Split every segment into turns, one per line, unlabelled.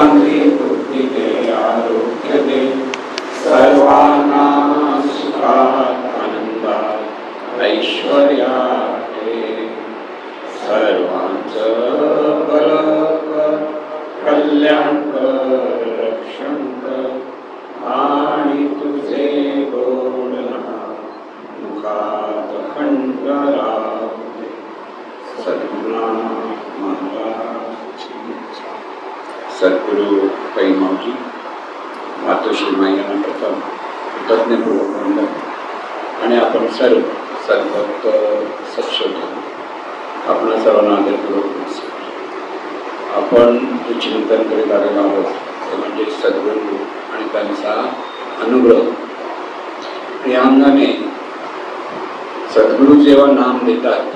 शांती बुद्धी दे, आरोग्य दे, सर्वांना सुखात आनंदात ऐश्वर्यात दे. सर्वांचं भलं कर, कल्याण कर, रक्षण कर आणि तुझे गोड नाम मुखात खंड राहू दे. सद्गुरुनाथ महाराज. सद्गुरु कैमावजी मातोश्री माईंना प्रथम कृतज्ञपूर्वक वंदन. आणि आपण सर्व सद्भक्त सत्शोधक आपण सर्वांना आदरपूर्वक आपण जे चिंतन करीत आलेलो आहोत ते म्हणजे सद्गुरू आणि त्यांचा अनुग्रह. या अंगाने सद्गुरू जेव्हा नाम देतात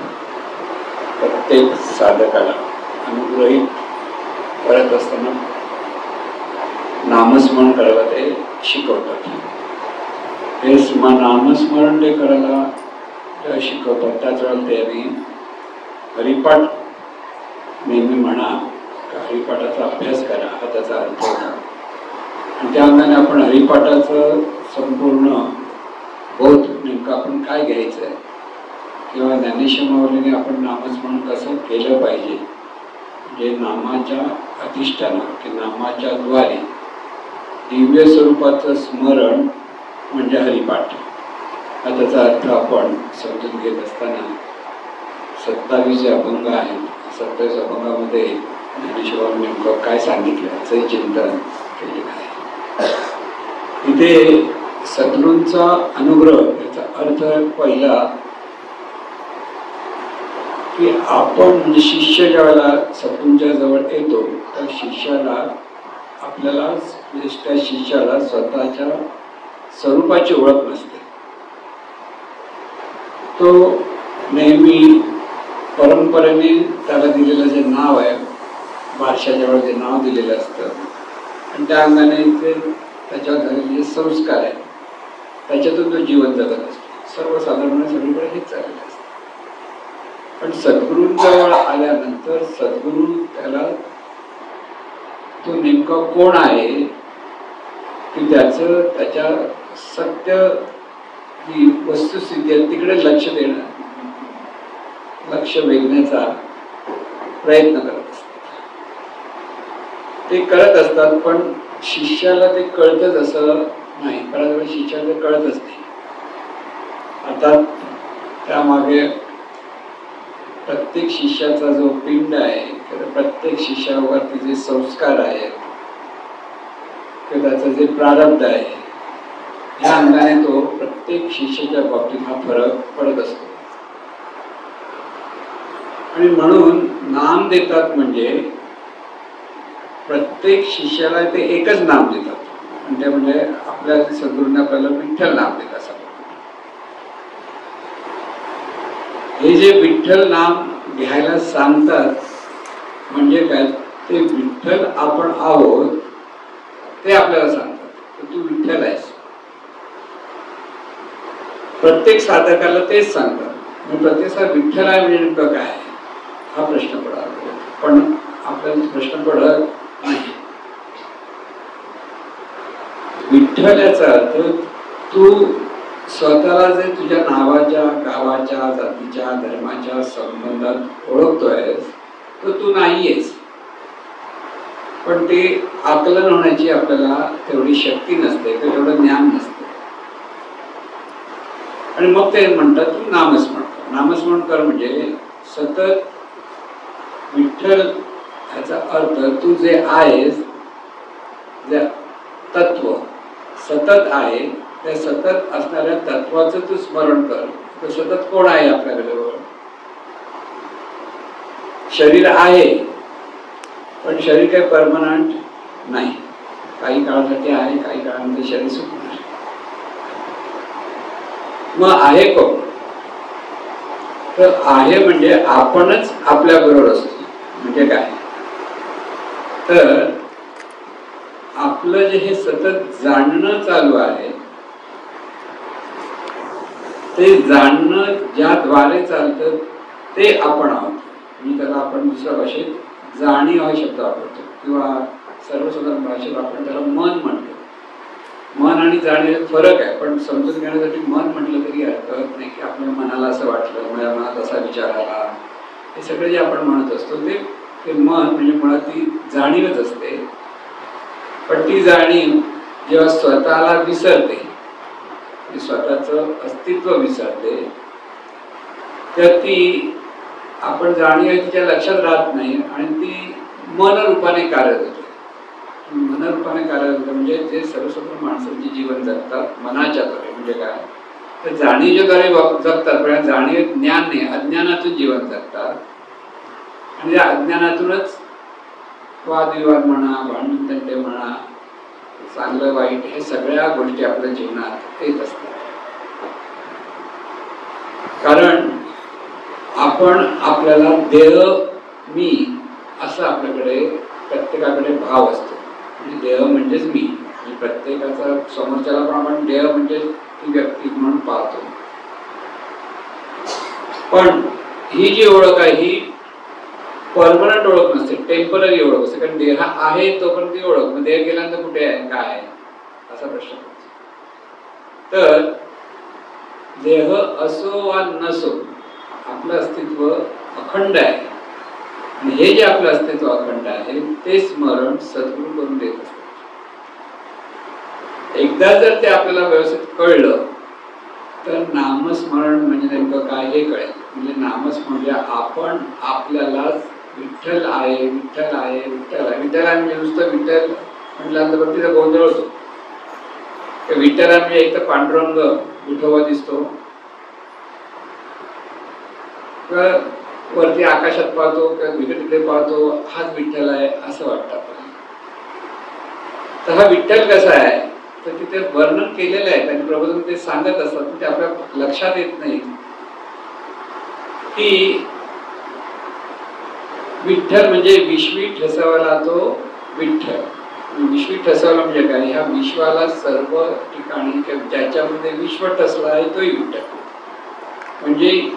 प्रत्येक साधकाला अनुग्रहित करत असताना नामस्मरण करायला ते शिकवतात. हे नामस्मरण ते करायला शिकवतात. त्याच वेळेला ते आम्ही हरिपाठ नेहमी म्हणा, हरिपाठाचा अभ्यास करा हा त्याचा अर्थ होता. आणि त्या अंगाने आपण हरिपाठाचं संपूर्ण बोध नेमकं आपण काय घ्यायचं आहे किंवा ज्ञानेश्वरीने आपण नामस्मरण कसं केलं पाहिजे, म्हणजे नामाच्या अधिष्ठाना की नामाच्या द्वारे दिव्य स्वरूपाचं स्मरण म्हणजे हरिपाठ हा त्याचा अर्थ आपण समजून घेत असताना 27 अभंग आहेत. 27 अभंगामध्ये ज्ञानेश्वरांनी नेमकं काय सांगितलं याचंही चिंतन केलेलं आहे. इथे सद्गुरूंचा अनुग्रह याचा अर्थ पहिला की आपण म्हणजे शिष्य ज्यावेळेला सद्गुरूंच्या जवळ येतो त्या शिष्याला आपल्याला त्या शिष्याला स्वतःच्या स्वरूपाची ओळख नसते. तो नेहमी परंपरेने त्याला दिलेलं जे नाव आहे, बारशाच्या वेळेला जे नाव दिलेलं असतं आणि त्या अंगाने ते त्याच्यावर झालेले जे संस्कार आहेत त्याच्यातून तो जीवन जगत असतो. सर्वसाधारण सगळीकडे हेच चाललेलं असतं. पण सद्गुरूंजवळ आल्यानंतर सद्गुरू त्याला तो नेमका कोण आहे की त्याच्या सत्य जी वस्तुस्थिती आहे तिकडे लक्ष देणं, लक्ष वेधण्याचा प्रयत्न करत असतात. ते करत असतात पण शिष्याला ते कळतच असं नाही. बऱ्याच वेळा शिष्याला ते कळतच नाही. अर्थात त्यामागे प्रत्येक शिष्याचा जो पिंड आहे किंवा प्रत्येक शिष्यावरती जे संस्कार आहेत किंवा त्याचं जे प्रारब्ध आहे ह्या अंगाने तो प्रत्येक शिष्याच्या बाबतीत हा फरक पडत असतो. आणि म्हणून नाम देतात म्हणजे प्रत्येक शिष्याला ते एकच नाम देतात आणि ते म्हणजे आपल्या सद्गुरूंना आपल्याला विठ्ठल नाम देतात. हे जे विठ्ठल नाम घ्यायला सांगतात म्हणजे काय, ते विठ्ठल आपण आहोत ते आपल्याला सांगतात. तू विठ्ठल आहेस. प्रत्येक साधकाला तेच सांगतात. प्रत्येक विठ्ठल आहे म्हणजे नेमकं काय हा प्रश्न पडला. पण आपल्याला प्रश्न पडत नाही. विठ्ठल याचा अर्थ तू स्वतःला जे तुझ्या नावाच्या, गावाच्या, जातीच्या, धर्माच्या संबंधात ओळखतोयस तर तू नाहीयेस. पण ते आकलन होण्याची आपल्याला तेवढी शक्ती नसते, तेवढं ज्ञान नसतं. आणि मग ते म्हणतात तू नामस्मरण कर. नामस्मरण कर म्हणजे सतत विठ्ठल याचा अर्थ तू जे आहेस, जे तत्व सतत आहे त्या सतत असणाऱ्या तत्वाचं तू स्मरण कर. तो सतत कोण आहे आपल्याकडे? शरीर आहे पण शरीर काही परमनंट नाही. काही काळासाठी आहे, काही काळामध्ये शरीर सुटणार. मग आहे कोण? तर आहे म्हणजे आपणच आपल्या बरोबर असतो. म्हणजे काय तर आपलं जे हे सतत जाणणं चालू आहे ते जाणणं ज्याद्वारे चालतं ते आपण आहोत. मी त्याला आपण दुसऱ्या भाषेत जाणीव हा शब्द वापरतो किंवा सर्वसाधारण भाषेत आपण त्याला मन म्हणतो. मन आणि जाणीव फरक आहे, पण समजून घेण्यासाठी मन म्हटलं तरी हरकत नाही. की आपल्या मनाला असं वाटलं, माझ्या मनात असा विचार आला, हे सगळे जे आपण म्हणत असतो ते मन म्हणजे मुळात ती जाणीवच असते. पण ती जाणीव जेव्हा स्वतःला विसरते, स्वतःचं अस्तित्व विसरते, तर ती आपण जाणीव तिच्या लक्षात राहत नाही आणि ती मनरूपाने कार्यरत होते. मनरूपाने कार्यरत होते म्हणजे जे सर्वसाधारण माणसांचे जीवन जगतात मनाच्या द्वारे, म्हणजे काय तर जाणीवच्या द्वारे जगतात, पण जाणीव ज्ञान नाही, अज्ञानातून जीवन जगतात. आणि या अज्ञानातूनच वादविवाद म्हणा, भांडणतंडे म्हणा, चांगलं वाईट हे सगळ्या गोष्टी आपल्या जीवनात येत असतात. कारण आपण आपल्याला देह मी असं आपल्याकडे प्रत्येकाकडे भाव असतो. म्हणजे देह म्हणजेच मी, म्हणजे प्रत्येकाचा समोरच्याला पण आपण देह म्हणजे ती व्यक्ती म्हणून पाहतो. पण ही जी ओळख आहे ही परमनंट ओळख नसते, टेम्पररी ओळख असते. कारण देह आहे तोपर्यंत ती ओळख, मग देह गेल्यानंतर कुठे आहे, काय आहे, असा प्रश्न पडतो. तर देह असो वा नसो आपलं अस्तित्व अखंड आहे. आणि हे जे आपलं अस्तित्व अखंड आहे ते स्मरण सद्गुरू करून देत असतात. एकदा जर ते आपल्याला व्यवस्थित कळलं तर नामस्मरण म्हणजे नेमकं काय हे कळेल. म्हणजे नामस्मरण म्हणजे आपण आपल्याला विठ्ठल आहे, विठ्ठल आहे, विठ्ठल आहे. विठ्ठल आहे म्हणजे नुसतं विठ्ठल म्हटल्यानंतर तिचा गोंधळ होतो. विठ्ठल म्हणजे एक तर पांडुरंग विठोबा दिसतो, वरती आकाशात पाहतो, इकडे तिकडे पाहतो, हाच विठ्ठल आहे असं वाटतं आपल्याला. तर हा विठ्ठल कसा आहे तर तिथे वर्णन केलेलं आहे, त्यांनी प्रबोधन ते सांगत असतात, ते आपल्या लक्षात येत नाही की विठ्ठल म्हणजे विश्वी ठसवाला तो विठ्ठल. विश्वी ठसवला म्हणजे काय, ह्या विश्वाला सर्व ठिकाणी ज्याच्यामध्ये विश्व ठसला आहे तोही विठ्ठल. म्हणजे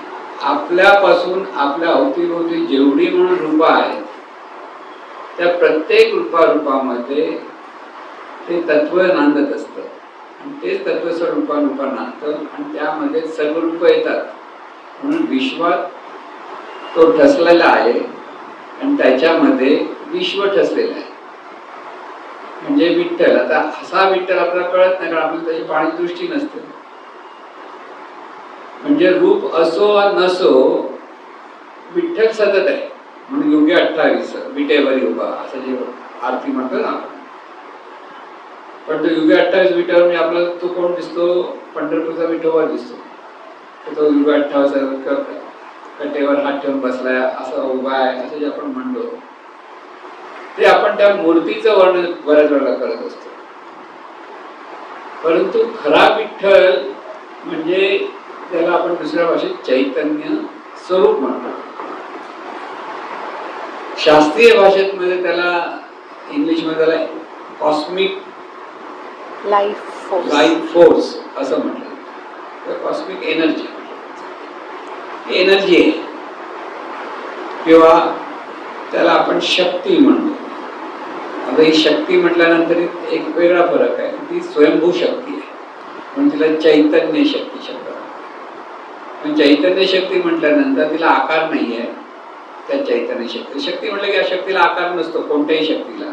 आपल्यापासून आपल्या अवतीभोवती जेवढी म्हणून रूप आहेत त्या प्रत्येक रूपामध्ये ते तत्व नांदत असतं. आणि तेच तत्व स्वरूपा नांदतं आणि त्यामध्ये सर्व रूप येतात. म्हणून विश्वात तो ठसलेला आहे आणि त्याच्यामध्ये विश्व ठसलेलं आहे म्हणजे विठ्ठल. आता असा विठ्ठल आपल्याला कळत नाही कारण आपल्याला त्याची पाहण्याची दृष्टी नसते. म्हणजे रूप असो वा नसो विठ्ठल सतत आहे. म्हणून योगी 28 विटेवर उभा असं जे आरती म्हणतो ना. पण तो योगी 28 विटेवर म्हणजे आपल्याला तो कोण दिसतो, पंढरपूरचा विठोबा दिसतो. तो योगी 28 कटेवर हात ठेवून बसलाय, असं उभा आहे असं जे आपण म्हणतो ते आपण त्या मूर्तीचं वर्णन बऱ्याच वेळेला करत असतो. परंतु खरा विठ्ठल म्हणजे त्याला आपण दुसऱ्या भाषेत चैतन्य स्वरूप म्हणतो. शास्त्रीय भाषेत मध्ये त्याला इंग्लिश मध्ये त्याला कॉस्मिक लाईफ फोर्स असं म्हटलं. कॉस्मिक एनर्जी आहे किंवा त्याला आपण शक्ती म्हणतो. आता ही शक्ती म्हटल्यानंतर एक वेगळा फरक आहे. ती स्वयंभू शक्ती आहे पण तिला चैतन्य शक्ती शब्द. चैतन्य शक्ती म्हटल्यानंतर तिला आकार नाही आहे. त्या चैतन्य शक्ती म्हटलं की या शक्तीला आकार नसतो कोणत्याही शक्तीला.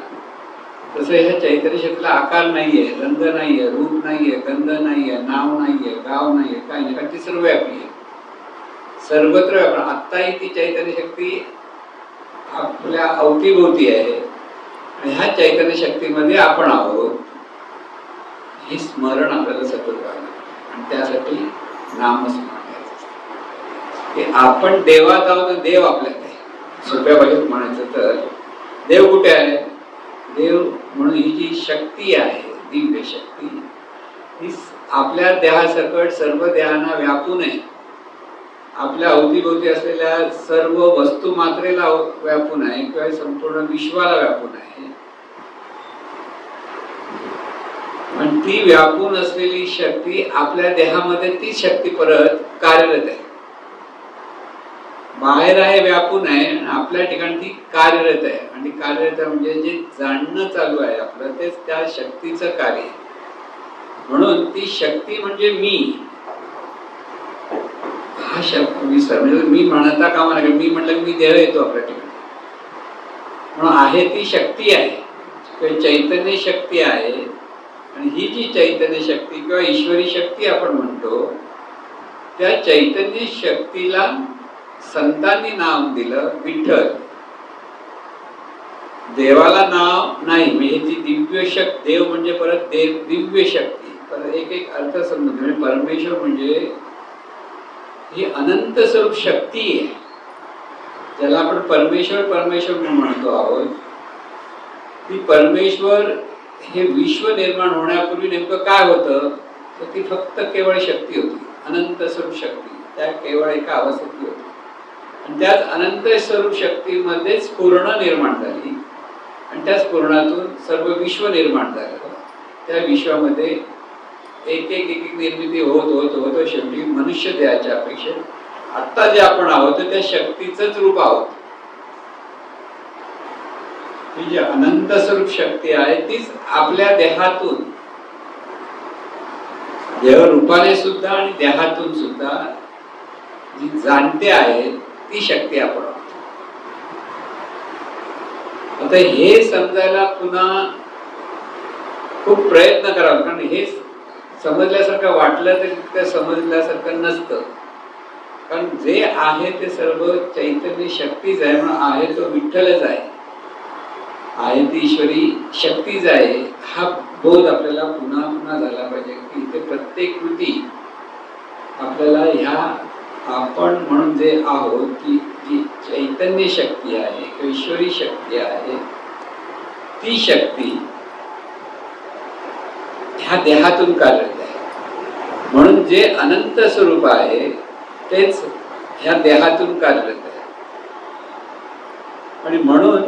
तसं ह्या चैतन्य शक्तीला आकार नाहीये, रंग नाहीये, रूप नाहीये, गंध नाहीये, नाव नाहीये, गाव नाहीये, काही नाही. कारण ती सर्वव्यापी आहे, सर्वत्र व्यापी. आत्ताही ती चैतन्य शक्ती आपल्या अवतीभोवती आहे आणि ह्या चैतन्य शक्तीमध्ये आपण आहोत. हे स्मरण आपल्याला सतत करावं आणि त्यासाठी नामस्मरण की आपण देवात आहोत. देव आपल्यात आहे. सोप्या भाषेत म्हणायचं तर देव कुठे आहे. देव म्हणून ही जी शक्ती आहे दिव्य शक्ती ही आपल्या देहासकट सर्व देहांना व्यापून आहे. आपल्या अवतीभोवती असलेल्या सर्व वस्तू मात्रेला व्यापून आहे किंवा संपूर्ण विश्वाला व्यापून आहे. आणि ती व्यापून असलेली शक्ती आपल्या देहामध्ये ती शक्ती परत कार्यरत आहे. बाहेर आहे, व्यापून आहे, आणि आपल्या ठिकाणी ती कार्यरत आहे. आणि कार्यरत आहे म्हणजे जे जाणणं चालू आहे आपलं तेच त्या शक्तीचं कार्य आहे. म्हणून ती शक्ती म्हणजे मी. हा शब्द विसर म्हणजे मी म्हणता कामा नये. मी म्हटलं मी देह येतो आपल्या ठिकाणी. म्हणून आहे ती शक्ती आहे, चैतन्य शक्ती आहे. आणि ही जी चैतन्य शक्ती किंवा ईश्वरी शक्ती आपण म्हणतो, त्या चैतन्य शक्तीला संतांनी नाव दिलं विठ्ठल. देवाला नाव नाही. म्हणजे ती दिव्य शक्ती, देव म्हणजे परत देव, दिव्य शक्ती. परत एक एक अर्थ समजून म्हणजे परमेश्वर म्हणजे ही अनंत स्वरूप शक्ती आहे, ज्याला आपण परमेश्वर परमेश्वर म्हणून म्हणतो आहोत. ती परमेश्वर हे विश्व निर्माण होण्यापूर्वी नेमकं काय होतं, तर ती फक्त केवळ शक्ती होती, अनंत स्वरूप शक्ती. त्या केवळ एका अवस्थेतली होती. आणि त्याच अनंत स्वरूप शक्तीमध्येच पूर्ण निर्माण झाली. आणि त्याच पूर्णातून सर्व विश्व निर्माण झालं. त्या विश्वामध्ये एक एक एक एक निर्मिती होत होत होत शेवटी मनुष्य देहाच्या अपेक्षेत आता जे आपण आहोत त्या शक्तीचंच रूप आहोत. ही जी अनंत स्वरूप शक्ती आहे तीच आपल्या देहातून, देह रूपाने सुद्धा आणि देहातून सुद्धा जी जाणते आहे ती शक्ती आपण आहोत. आता हे समजायला पुन्हा खूप प्रयत्न करावा, कारण हे समजल्यासारखं वाटलं तरी ते समजल्यासारखं नसतं. कारण जे आहे ते सर्व चैतन्य शक्तीच आहे. म्हणून आहे तो विठ्ठलच आहे, आहे ती ईश्वरी शक्तीच आहे. हा बोध आपल्याला पुन्हा पुन्हा झाला पाहिजे की इथे प्रत्येक कृती आपल्याला ह्या आपण म्हणून जे आहोत की जी चैतन्य शक्ती आहे, ईश्वरी शक्ती आहे, ती शक्ती ह्या देहातून कार्यरत आहे. म्हणून जे अनंत स्वरूप आहे तेच ह्या देहातून कार्यरत आहे. आणि म्हणून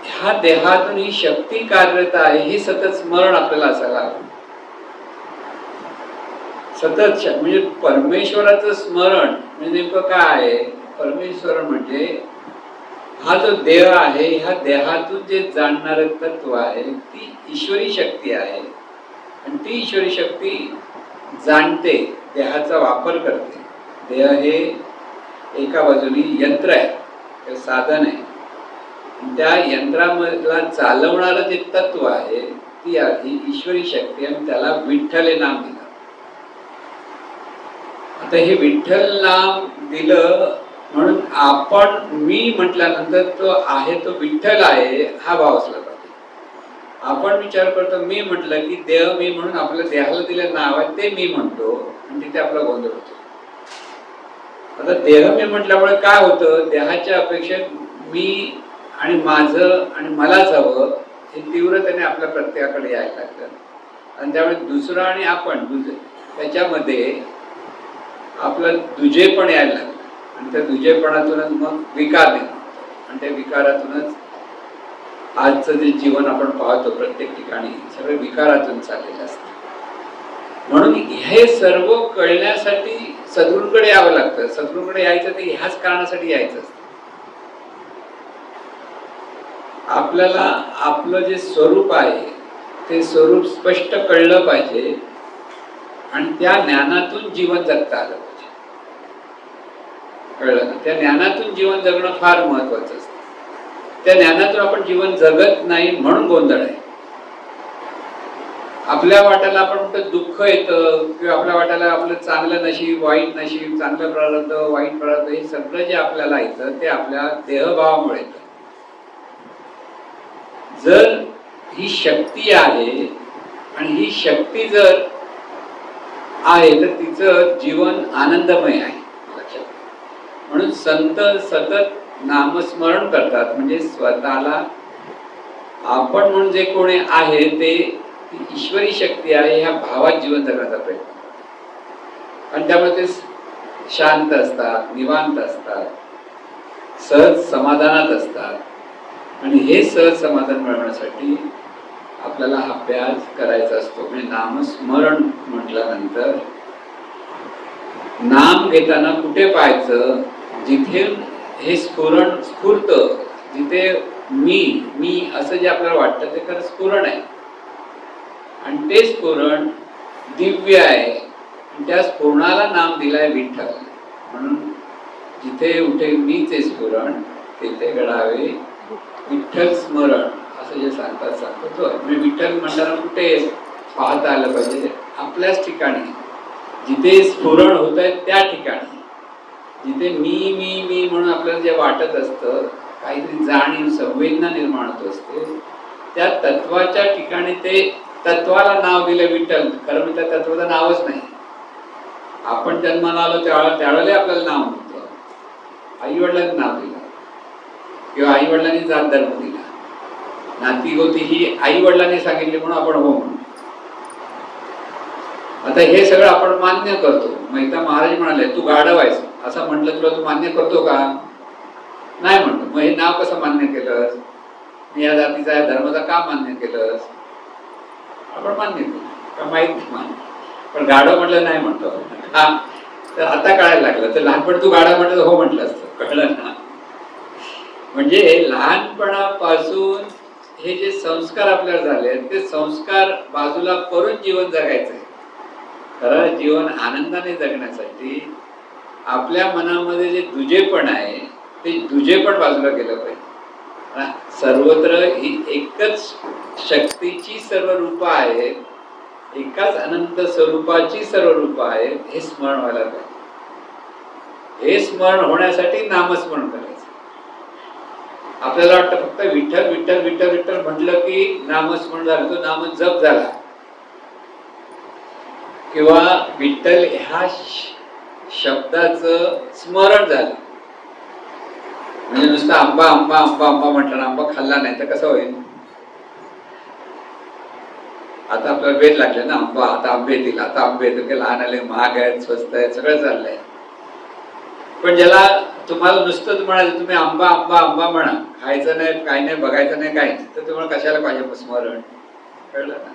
ह्या देहातून ही शक्ती कार्यरत आहे हे सतत स्मरण आपल्याला असायला हवं. सतत म्हणजे परमेश्वराचं स्मरण म्हणजे नेमकं काय आहे. परमेश्वर म्हणजे हा जो देह आहे, ह्या देहातून जे जाणणारे तत्व आहे ती ईश्वरी शक्ती आहे. आणि ती ईश्वरी शक्ती जाणते, देहाचा वापर करते. देह हे एका बाजूनी यंत्र आहे, साधन आहे. त्या यंत्राला चालवणारं जे तत्व आहे ती ईश्वरी शक्ती, आणि त्याला विठ्ठल हे नाम दिलं. आता हे विठ्ठल नाम दिलं म्हणून आपण मी म्हटल्यानंतर तो आहे तो विठ्ठल आहे हा भाव असला पाहिजे. आपण विचार करतो मी म्हटलं की देह मी, म्हणून आपल्या देहाला दिलं नाव आहे ते मी म्हणतो, आणि तिथे आपला गोंधळ होतो. आता देह मी म्हटल्यामुळे काय होतं, देहाच्या अपेक्षेत मी आणि माझं आणि मलाच हवं हे तीव्रतेने आपल्या प्रत्येकाकडे यायला लागतं. आणि त्यामुळे दुसरं आणि आपण त्याच्यामध्ये आपलं दुजेपण यायला लागलं. आणि त्या दुजेपणातूनच मग विकार निर्माण होतो. आणि त्या विकारातूनच आजचं जे जीवन आपण पाहतो प्रत्येक ठिकाणी सगळं विकारातून चाललेलं असतं. म्हणून हे सर्व कळण्यासाठी सद्गुरूंकडे यावं लागतं. सद्गुरूंकडे यायचं ते ह्याच कारणासाठी यायचं असतं. आपल्याला आपलं जे स्वरूप आहे ते स्वरूप स्पष्ट कळलं पाहिजे, आणि त्या ज्ञानातून जीवन जगता आलं पाहिजे. कळलं ना? त्या ज्ञानातून जीवन जगणं फार महत्वाचं असतं. त्या ज्ञानातून आपण जीवन जगत नाही म्हणून गोंधळ आहे. आपल्या वाट्याला आपण म्हणतो दुःख येतं, किंवा आपल्या वाट्याला आपलं चांगलं नशीब, वाईट नशीब, चांगलं प्रारब्ध, वाईट प्रारब्ध, हे सगळं जे आपल्याला येतं ते आपल्या देहभावामुळे येतं. जर ही शक्ती आहे आणि ही शक्ती जर आहे तर तिचं जीवन आनंदमय आहे. म्हणून संत सतत नामस्मरण करतात. म्हणजे स्वतःला आपण म्हणून जे कोणी आहे ते ईश्वरी शक्ती आहे ह्या भावात जीवन जगण्याचा प्रयत्न करतात. आणि त्यामुळे ते शांत असतात, निवांत असतात, सहज समाधानात असतात. आणि हे सहज समाधान मिळवण्यासाठी आपल्याला हा अभ्यास करायचा असतो. म्हणजे नामस्मरण म्हटल्यानंतर नाम घेताना कुठे पाहायचं, जिथे हे स्फुरत, जिथे मी मी असं जे आपल्याला वाटतं ते खरं स्फुरण आहे, आणि ते स्फुरण दिव्य आहे. त्या स्फुरणाला नाम दिलाय विठ्ठल. म्हणून जिथे उठे मीचे स्फुरण तिथे घडावे विठ्ठल स्मरण, असं जे सांगतो. म्हणजे विठ्ठल म्हणताना कुठे पाहता आलं पाहिजे? आपल्याच ठिकाणी, जिथे स्फुरण होत आहे त्या ठिकाणी, जिथे मी मी मी म्हणून आपल्याला जे वाटत असतं, काहीतरी जाणीव संवेदना निर्माण होत असते, त्या तत्वाच्या ठिकाणी ते तत्वाला नाव दिलं विठ्ठल. खरं म्हणजे त्या तत्वाचं नावच नाही. आपण जन्माला आलो त्यावेळेला आपल्याला नाव होतं. आई वडिलांनी नाव दिलं किंवा आई वडिलांनी जात धर्म दिला. नाती होती ही आई वडिलांनी सांगितली म्हणून आपण हो म्हणतो. आता हे सगळं आपण मान्य करतो. मेहता महाराज म्हणाले तू गाढव आहेस असं म्हटलं तुला तू मान्य करतो का? नाही म्हणतो. मग हे नाव कसं मान्य केलंस? मी या जातीचा या धर्माचा का मान्य केलंस? आपण मान्य केलं का माहित नाही. पण गाढव म्हटलं नाही म्हणतो. हा तर आता कळायला लागलं. तर लहानपण तू गाढव म्हटलं हो म्हटलं असतं. कळलं ना? म्हणजे लहानपणापासून हे जे संस्कार आपल्याला झाले ते संस्कार बाजूला करून जीवन जगायचंय. खरं जीवन आनंदाने जगण्यासाठी आपल्या मनामध्ये जे दुजेपण आहे ते दुजेपण बाजूला गेलं पाहिजे. सर्वत्र ही एकच शक्तीची सर्व रूप आहेत, एकाच अनंत स्वरूपाची सर्व रूप आहेत, हे स्मरण व्हायला पाहिजे. हे स्मरण होण्यासाठी नामस्मरण करायचं. आपल्याला वाटतं फक्त विठ्ठल विठ्ठल विठ्ठल विठ्ठल म्हटलं की नामस्मरण झालं, तो नाम जप झाला, किंवा विठ्ठल ह्या शब्दाचं स्मरण झालं. म्हणजे नुसतं आंबा आंबा आंबा आंबा म्हटलं, आंबा खाल्ला नाही तर कसं होईल? आता आपल्याला वेळ लागले ना आंबा, आता आंबे येतील, आता आंबे येतील. लहान आले, महाग आहेत, स्वस्त आहेत, सगळं चाललंय. पण ज्याला तुम्हाला नुसतं म्हणायचं तुम्ही आंबा आंबा आंबा म्हणा, खायचं नाही, काही नाही, बघायचं नाही, काही नाही, तर तुम्हाला कशाला पाहिजे स्मरण? कळलं ना?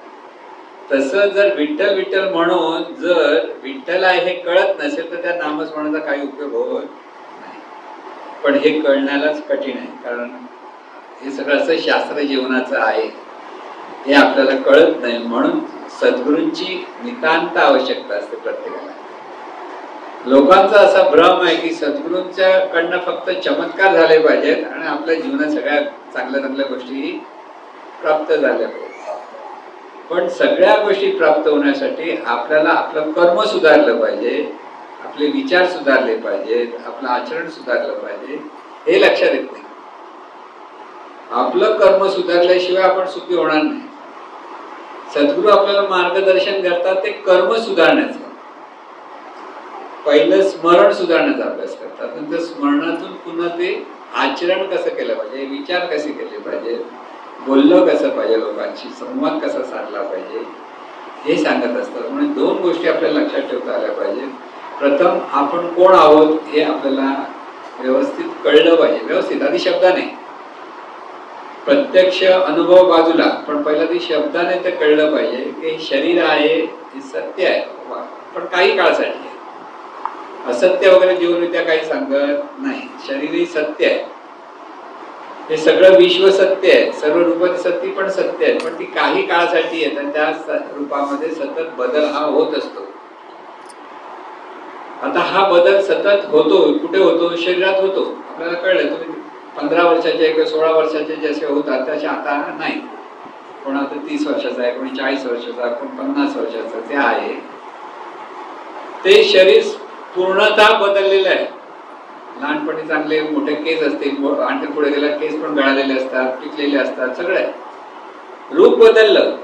तसं जर विठ्ठल विठ्ठल म्हणून जर विठ्ठल आहे हे कळत नसेल तर त्या नामस्मरणाचा काही उपयोग होत नाही. पण हे कळण्यालाच कठीण आहे. कारण हे सगळं असं शास्त्र जीवनाचं आहे, हे आपल्याला कळत नाही. म्हणून सद्गुरूंची नितांत आवश्यकता असते प्रत्येकाला. लोकांचा असा भ्रम आहे की सद्गुरूंच्या कडनं फक्त चमत्कार झाले पाहिजेत आणि आपल्या जीवनात सगळ्या चांगल्या चांगल्या गोष्टी प्राप्त झाल्या पाहिजेत. पण सगळ्या गोष्टी प्राप्त होण्यासाठी आपल्याला आपलं कर्म सुधारलं पाहिजे, आपले विचार सुधारले पाहिजेत, आपलं आचरण सुधारलं पाहिजे. हे लक्षात येत नाही. आपलं कर्म सुधारल्याशिवाय आपण सुखी होणार नाही. सद्गुरू आपल्याला मार्गदर्शन करतात ते कर्म सुधारण्याचं. पहिलं स्मरण सुधारण्याचा अभ्यास करतात, नंतर स्मरणातून पुन्हा ते आचरण कसं केलं पाहिजे, विचार कसे केले पाहिजे, बोललं कसं पाहिजे, लोकांशी संवाद कसा साधला पाहिजे, हे सांगत असतात. म्हणून दोन गोष्टी आपल्याला लक्षात ठेवता आल्या पाहिजे. प्रथम आपण कोण आहोत हे आपल्याला व्यवस्थित कळलं पाहिजे. व्यवस्थित आधी शब्दाने, प्रत्यक्ष अनुभव बाजूला, पण पहिला ती शब्दाने ते कळलं पाहिजे की शरीर आहे हे सत्य आहे, पण काही काळासाठी आहे. असत्य वगैरे जीवनविद्या काही सांगत नाही. शरीरही सत्य आहे, हे सगळं विश्व सत्य आहे, सर्व रूपाची सत्य पण सत्य आहे, पण ती काही काळासाठी आहे आणि त्या रूपामध्ये सतत बदल हा होत असतो. आता हा बदल सतत होतो. कुठे होतो? शरीरात होतो. आपल्याला कळलं. तुम्ही 15 वर्षाचे किंवा 16 वर्षाचे जसे होतात तसे आता नाही. कोण आता 30 वर्षाचा आहे, कोणी 40 वर्षाचा, कोण 50 वर्षाचा, ते आहे. ते शरीर पूर्णतः बदललेलं आहे. लहानपणी चांगले मोठे केस असतील, आणखी पुढे गेला केस पण गळालेले असतात, पिकलेले असतात, सगळे रूप बदललं.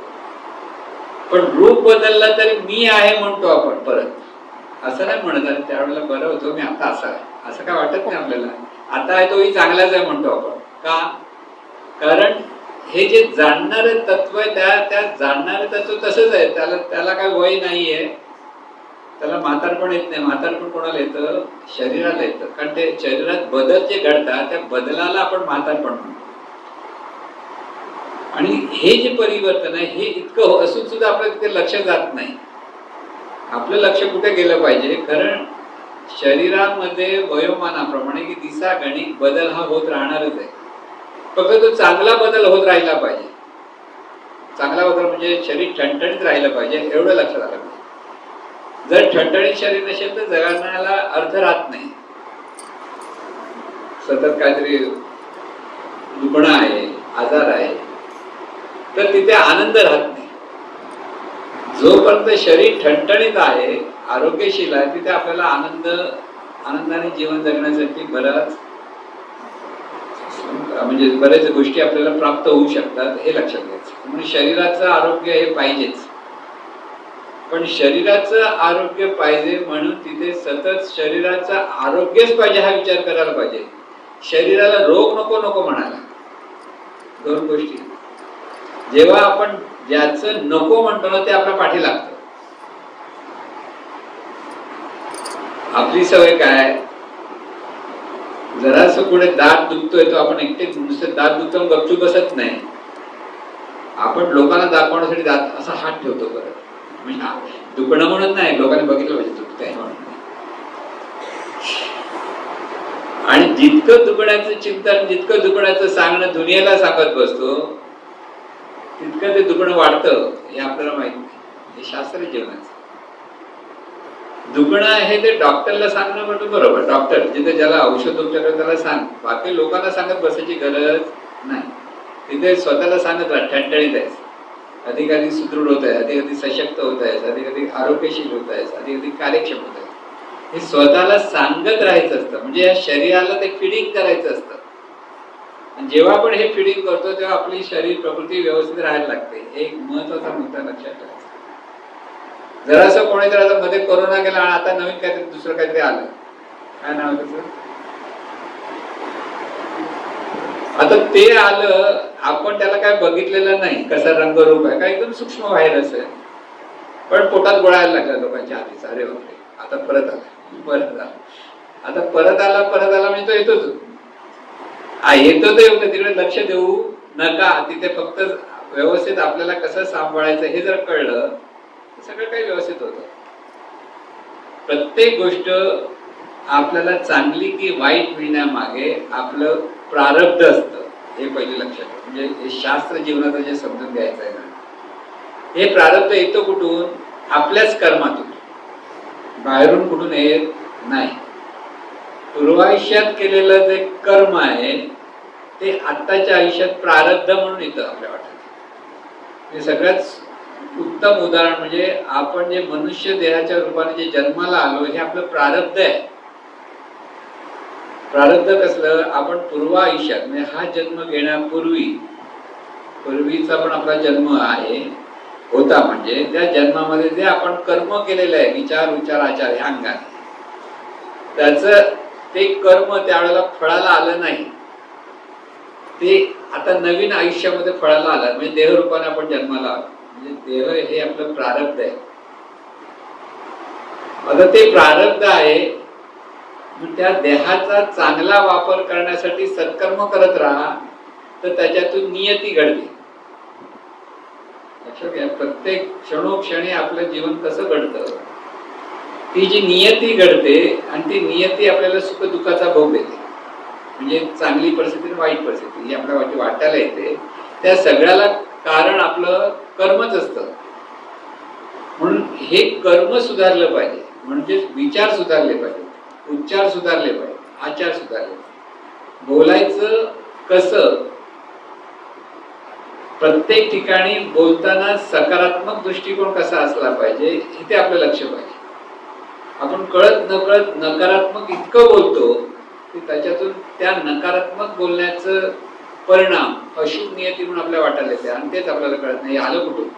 पण रूप बदललं तरी मी आहे म्हणतो आपण परत. असं नाही म्हणत आहे त्यावेळेला बरं होतं मी आता असं आहे, असं काय वाटत नाही आपल्याला. आता आहे तोही चांगलाच आहे म्हणतो आपण. का? कारण हे जे जाणणारे तत्व आहे त्या जाणणारे तत्व तसंच आहे. त्याला काय वय नाहीये, त्याला म्हातारपण येत नाही. म्हातारपण कोणाला येतं? शरीराला येतं. कारण ते शरीरात बदल जे घडतात त्या बदलाला आपण म्हातारपण म्हणतो. आणि हे जे परिवर्तन आहे हे इतकं असून सुद्धा आपलं तिथे लक्ष जात नाही. आपलं लक्ष कुठे गेलं पाहिजे? कारण शरीरामध्ये वयोमानाप्रमाणे की दिसागणिक बदल हा होत राहणारच आहे, फक्त तो चांगला बदल होत राहिला पाहिजे. चांगला बदल म्हणजे शरीर ठणठणीत राहिलं पाहिजे, एवढं लक्षात आलं पाहिजे. जर ठणठणीत शरीर नसेल तर जगण्याला अर्थ राहत नाही. सतत काहीतरी दुखणं आहे, आजार आहे, तर तिथे आनंद राहत नाही. जोपर्यंत शरीर ठणठणीत आहे, आरोग्यशील आहे, तिथे आपल्याला आनंदाने जीवन जगण्यासाठी म्हणजे बऱ्याच गोष्टी आपल्याला प्राप्त होऊ शकतात, हे लक्षात घ्यायचं. म्हणून शरीराचं आरोग्य हे पाहिजेच, पण शरीराचं आरोग्य पाहिजे म्हणून तिथे सतत शरीराचं आरोग्यच पाहिजे हा विचार करायला पाहिजे. शरीराला रोग नको नको म्हणायला. दोन गोष्टी. जेव्हा आपण ज्याचं नको म्हणतो ना ते आपल्या पाठी लागतं. आपली सवय काय, जरासं पुढे दात दुखतोय तो आपण एकटे नुसतं दात दुखतो गपचूप बसत नाही. आपण लोकांना दाखवण्यासाठी दात असा हात ठेवतो. बरं म्हणजे दुखणं म्हणून नाही, लोकांनी बघितलं पाहिजे दुखतंय म्हणून. आणि जितकं दुखण्याचं चिंतन, जितकं दुखण्याचं सांगणं दुनियेला सांगत बसतो, तितकं ते दुखणं वाढतं हे आपल्याला माहित नाही. हे शास्त्र जीवनाचं. दुखणं आहे ते डॉक्टरला सांगणं म्हणतो बरोबर, डॉक्टर जिथे ज्याला औषध उपचार त्याला सांग, बाकी लोकांना सांगत बसायची गरज नाही. तिथे स्वतःला सांगत राहा, ठणठणीत आहेस, अधिक अधिक सुदृढ होत आहे, अधिक अधिक सशक्त होत आहेस, अधिक अधिक आरोग्यशील होत आहेस, अधिक अधिक कार्यक्षम होत आहेस. हे स्वतःला सांगत राहायचं असतं. म्हणजे या शरीराला ते फिडिंग करायचं असतं. आणि जेव्हा आपण हे फिडिंग करतो तेव्हा आपली शरीर प्रकृती व्यवस्थित राहायला लागते. एक महत्वाचा मुद्दा लक्षात ठेवायचा. जरासं कोणीतरी आता मध्ये कोरोना गेला आणि आता नवीन काहीतरी दुसरं काहीतरी आलं, काय नाव त्याचं, आता ते आलं, आपण त्याला काय बघितलेलं नाही कसा रंगरूप आहे, काय एकदम सूक्ष्म व्हायरस आहे, पण पोटात गोळायला लागला लोकांच्या आधीच. अरे बापरे, आता परत आला, आता परत आला म्हणजे तो येतोच. येतो तर येऊ, तिकडे लक्ष देऊ नका. तिथे फक्त व्यवस्थित आपल्याला कसं सांभाळायचं हे जर कळलं सगळं काही व्यवस्थित होतं. प्रत्येक गोष्ट आपल्याला चांगली की वाईट मिळण्यामागे आपलं प्रारब्ध असतं, हे पहिले लक्षात. म्हणजे हे शास्त्र जीवनाचं जे समजून घ्यायचं आहे ना, हे प्रारब्ध येतो कुठून, आपल्याच कर्मातून, बाहेरून कुठून येत नाही. पूर्वायुष्यात केलेलं जे कर्म आहे ते आत्ताच्या आयुष्यात प्रारब्ध म्हणून येतं आपल्या वाटत. हे सगळ्यात उत्तम उदाहरण म्हणजे आपण जे मनुष्य देहाच्या रूपाने जे जन्माला आलो हे आपलं प्रारब्ध आहे. प्रारब्ध कसलं, आपण पूर्व आयुष्यात म्हणजे हा जन्म पूर्वीचा पण आपला जन्म आहे होता, म्हणजे त्या जन्मामध्ये जे आपण कर्म केलेलं आहे, विचार उच्चार आचार ह्या अंगाने, त्याचं ते कर्म त्यावेळेला फळाला आलं नाही. ते आता नवीन आयुष्यामध्ये फळाला आलं, म्हणजे देहरूपाने आपण जन्माला आलो. म्हणजे देह हे आपलं प्रारब्ध आहे. आता ते प्रारब्ध आहे, त्या देहाचा चांगला वापर करण्यासाठी सत्कर्म करत राहा, तर त्याच्यातून नियती घडते. लक्षात घ्या, प्रत्येक क्षणोक्षणी आपलं जीवन कसं घडतं, ती जी नियती घडते आणि ती नियती आपल्याला सुख दुःखाचा भोग देते. म्हणजे चांगली परिस्थिती वाईट परिस्थिती ही आपल्या वाटायला येते, त्या सगळ्याला कारण आपलं कर्मच असतं. म्हणून हे कर्म सुधारलं पाहिजे, म्हणजे विचार सुधारले पाहिजे, उच्चार सुधारले पाहिजे, आचार सुधारले पाहिजे. बोलायचं कसं, प्रत्येक ठिकाणी बोलताना सकारात्मक दृष्टिकोन कसा असला पाहिजे इथे आपलं लक्ष पाहिजे. आपण कळत नकळत नकारात्मक इतकं बोलतो की त्याच्यातून त्या नकारात्मक बोलण्याचं परिणाम अशुभ नियती म्हणून आपल्याला वाटायला येते, आणि तेच आपल्याला कळत नाही आलं कुठून,